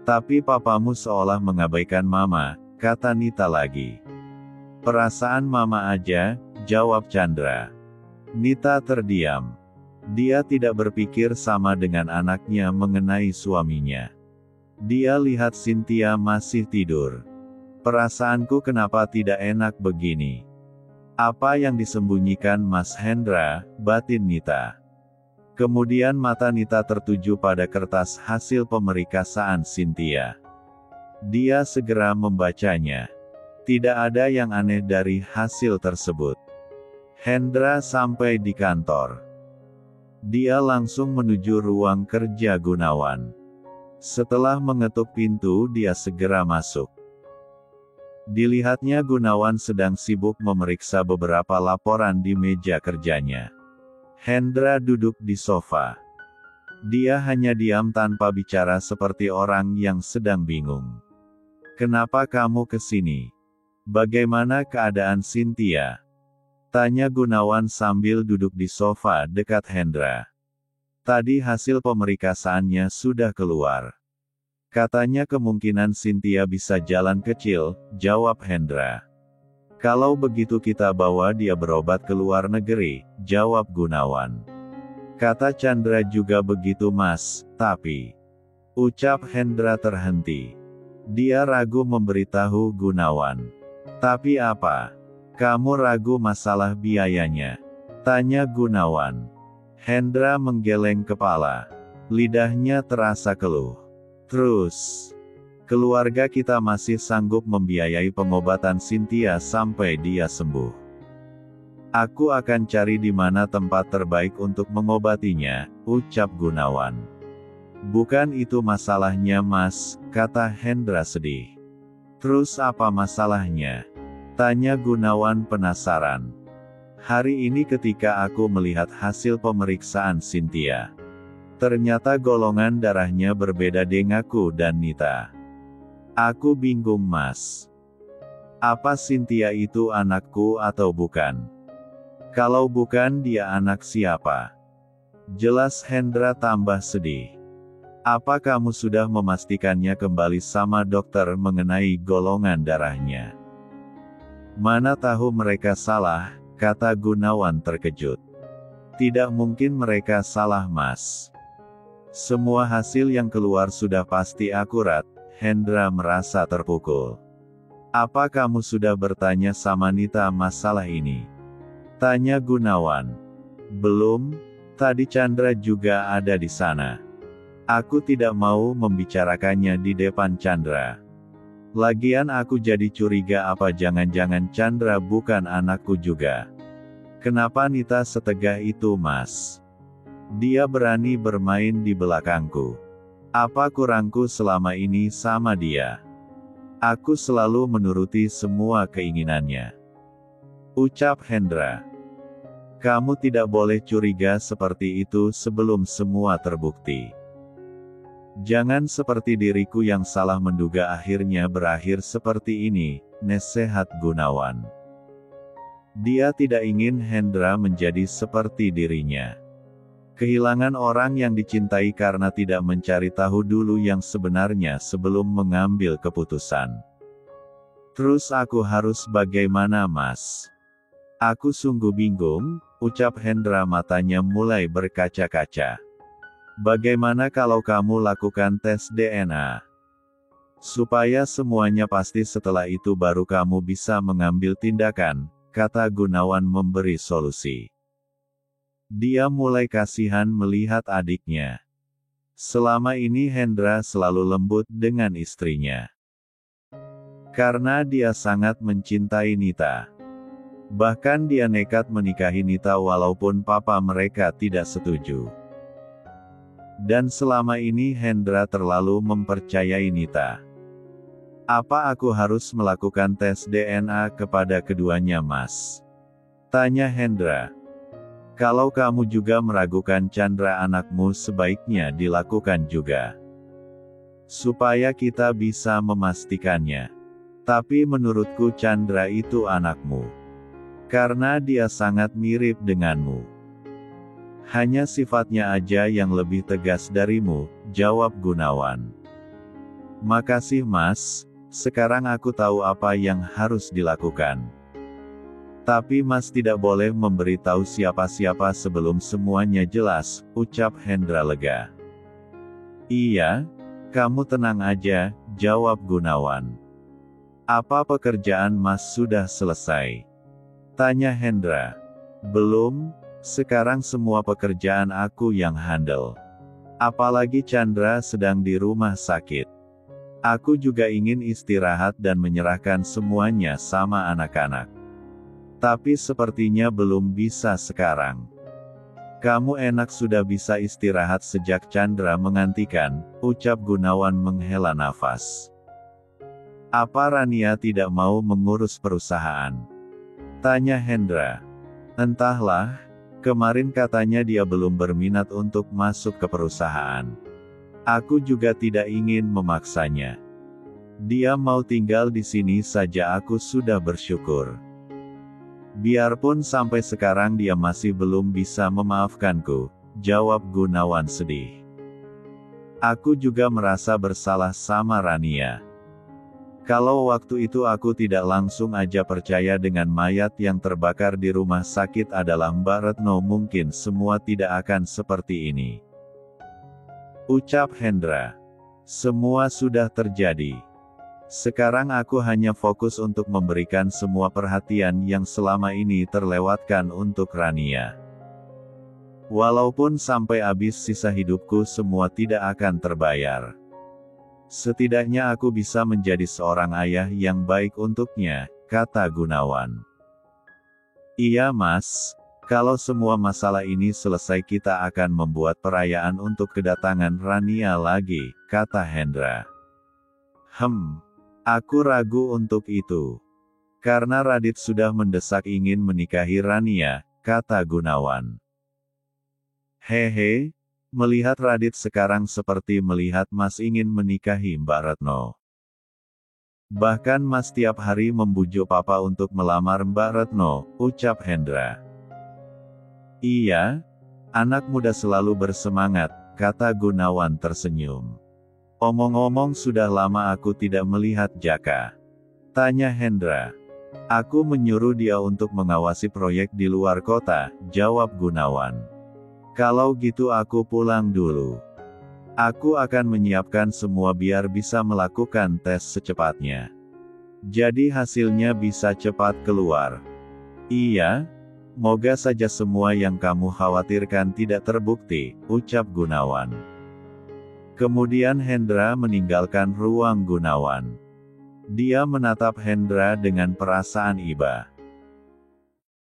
Tapi papamu seolah mengabaikan Mama, kata Nita lagi. Perasaan Mama aja, jawab Chandra. Nita terdiam. Dia tidak berpikir sama dengan anaknya mengenai suaminya. Dia lihat Cynthia masih tidur. Perasaanku kenapa tidak enak begini? Apa yang disembunyikan Mas Hendra, batin Nita. Kemudian mata Nita tertuju pada kertas hasil pemeriksaan Cynthia. Dia segera membacanya. Tidak ada yang aneh dari hasil tersebut. Hendra sampai di kantor. Dia langsung menuju ruang kerja Gunawan. Setelah mengetuk pintu, dia segera masuk. Dilihatnya Gunawan sedang sibuk memeriksa beberapa laporan di meja kerjanya. Hendra duduk di sofa. Dia hanya diam tanpa bicara seperti orang yang sedang bingung. Kenapa kamu ke sini? Bagaimana keadaan Cynthia? Tanya Gunawan sambil duduk di sofa dekat Hendra. Tadi hasil pemeriksaannya sudah keluar. Katanya kemungkinan Cynthia bisa jalan kecil, jawab Hendra. Kalau begitu kita bawa dia berobat ke luar negeri, jawab Gunawan. Kata Chandra juga begitu, Mas, tapi... Ucap Hendra terhenti. Dia ragu memberitahu Gunawan. Tapi apa? Kamu ragu masalah biayanya? Tanya Gunawan. Hendra menggeleng kepala. Lidahnya terasa keluh. Terus, keluarga kita masih sanggup membiayai pengobatan Cynthia sampai dia sembuh. Aku akan cari di mana tempat terbaik untuk mengobatinya, ucap Gunawan. Bukan itu masalahnya, Mas, kata Hendra sedih. Terus apa masalahnya? Tanya Gunawan penasaran. Hari ini ketika aku melihat hasil pemeriksaan Cynthia, ternyata golongan darahnya berbeda denganku dan Nita. Aku bingung, Mas. Apa Cynthia itu anakku atau bukan? Kalau bukan, dia anak siapa? Jelas Hendra tambah sedih. Apa kamu sudah memastikannya kembali sama dokter mengenai golongan darahnya? Mana tahu mereka salah, kata Gunawan terkejut. Tidak mungkin mereka salah Mas. Semua hasil yang keluar sudah pasti akurat. Hendra merasa terpukul. Apa kamu sudah bertanya sama Nita masalah ini? Tanya Gunawan. Belum, tadi Chandra juga ada di sana. Aku tidak mau membicarakannya di depan Chandra. Lagian aku jadi curiga apa jangan-jangan Chandra bukan anakku juga. Kenapa Nita setegah itu Mas? Dia berani bermain di belakangku. Apa kurangku selama ini sama dia? Aku selalu menuruti semua keinginannya. Ucap Hendra. Kamu tidak boleh curiga seperti itu sebelum semua terbukti. Jangan seperti diriku yang salah menduga akhirnya berakhir seperti ini, nasihat Gunawan. Dia tidak ingin Hendra menjadi seperti dirinya. Kehilangan orang yang dicintai karena tidak mencari tahu dulu yang sebenarnya sebelum mengambil keputusan. Terus aku harus bagaimana Mas? Aku sungguh bingung, ucap Hendra matanya mulai berkaca-kaca. Bagaimana kalau kamu lakukan tes DNA? Supaya semuanya pasti setelah itu baru kamu bisa mengambil tindakan, kata Gunawan memberi solusi. Dia mulai kasihan melihat adiknya. Selama ini Hendra selalu lembut dengan istrinya. Karena dia sangat mencintai Nita. Bahkan dia nekat menikahi Nita walaupun papa mereka tidak setuju. Dan selama ini Hendra terlalu mempercayai Nita. Apa aku harus melakukan tes DNA kepada keduanya Mas? Tanya Hendra. Kalau kamu juga meragukan Chandra anakmu sebaiknya dilakukan juga. Supaya kita bisa memastikannya. Tapi menurutku Chandra itu anakmu. Karena dia sangat mirip denganmu. Hanya sifatnya aja yang lebih tegas darimu, jawab Gunawan. Makasih Mas, sekarang aku tahu apa yang harus dilakukan. Tapi Mas tidak boleh memberitahu siapa-siapa sebelum semuanya jelas, ucap Hendra lega. Iya, kamu tenang aja, jawab Gunawan. Apa pekerjaan Mas sudah selesai? Tanya Hendra. Belum. Sekarang semua pekerjaan aku yang handle. Apalagi Chandra sedang di rumah sakit. Aku juga ingin istirahat dan menyerahkan semuanya sama anak-anak. Tapi sepertinya belum bisa sekarang. Kamu enak sudah bisa istirahat sejak Chandra mengantikan, ucap Gunawan menghela nafas. Apa Rania tidak mau mengurus perusahaan? Tanya Hendra. Entahlah. Kemarin katanya dia belum berminat untuk masuk ke perusahaan. Aku juga tidak ingin memaksanya. Dia mau tinggal di sini saja aku sudah bersyukur. Biarpun sampai sekarang dia masih belum bisa memaafkanku, jawab Gunawan sedih. Aku juga merasa bersalah sama Rania. Kalau waktu itu aku tidak langsung aja percaya dengan mayat yang terbakar di rumah sakit adalah Mbak Retno mungkin semua tidak akan seperti ini. Ucap Hendra. Semua sudah terjadi. Sekarang aku hanya fokus untuk memberikan semua perhatian yang selama ini terlewatkan untuk Rania. Walaupun sampai habis sisa hidupku semua tidak akan terbayar. Setidaknya aku bisa menjadi seorang ayah yang baik untuknya, kata Gunawan. Iya Mas, kalau semua masalah ini selesai kita akan membuat perayaan untuk kedatangan Rania lagi, kata Hendra. Aku ragu untuk itu. Karena Radit sudah mendesak ingin menikahi Rania, kata Gunawan. Hehe. Melihat Radit sekarang seperti melihat Mas ingin menikahi Mbak Retno. Bahkan Mas tiap hari membujuk Papa untuk melamar Mbak Retno, ucap Hendra. Iya, anak muda selalu bersemangat, kata Gunawan tersenyum. Omong-omong sudah lama aku tidak melihat Jaka. Tanya Hendra. Aku menyuruh dia untuk mengawasi proyek di luar kota, jawab Gunawan. Kalau gitu aku pulang dulu. Aku akan menyiapkan semua biar bisa melakukan tes secepatnya. Jadi hasilnya bisa cepat keluar. Iya, moga saja semua yang kamu khawatirkan tidak terbukti, ucap Gunawan. Kemudian Hendra meninggalkan ruang Gunawan. Dia menatap Hendra dengan perasaan iba.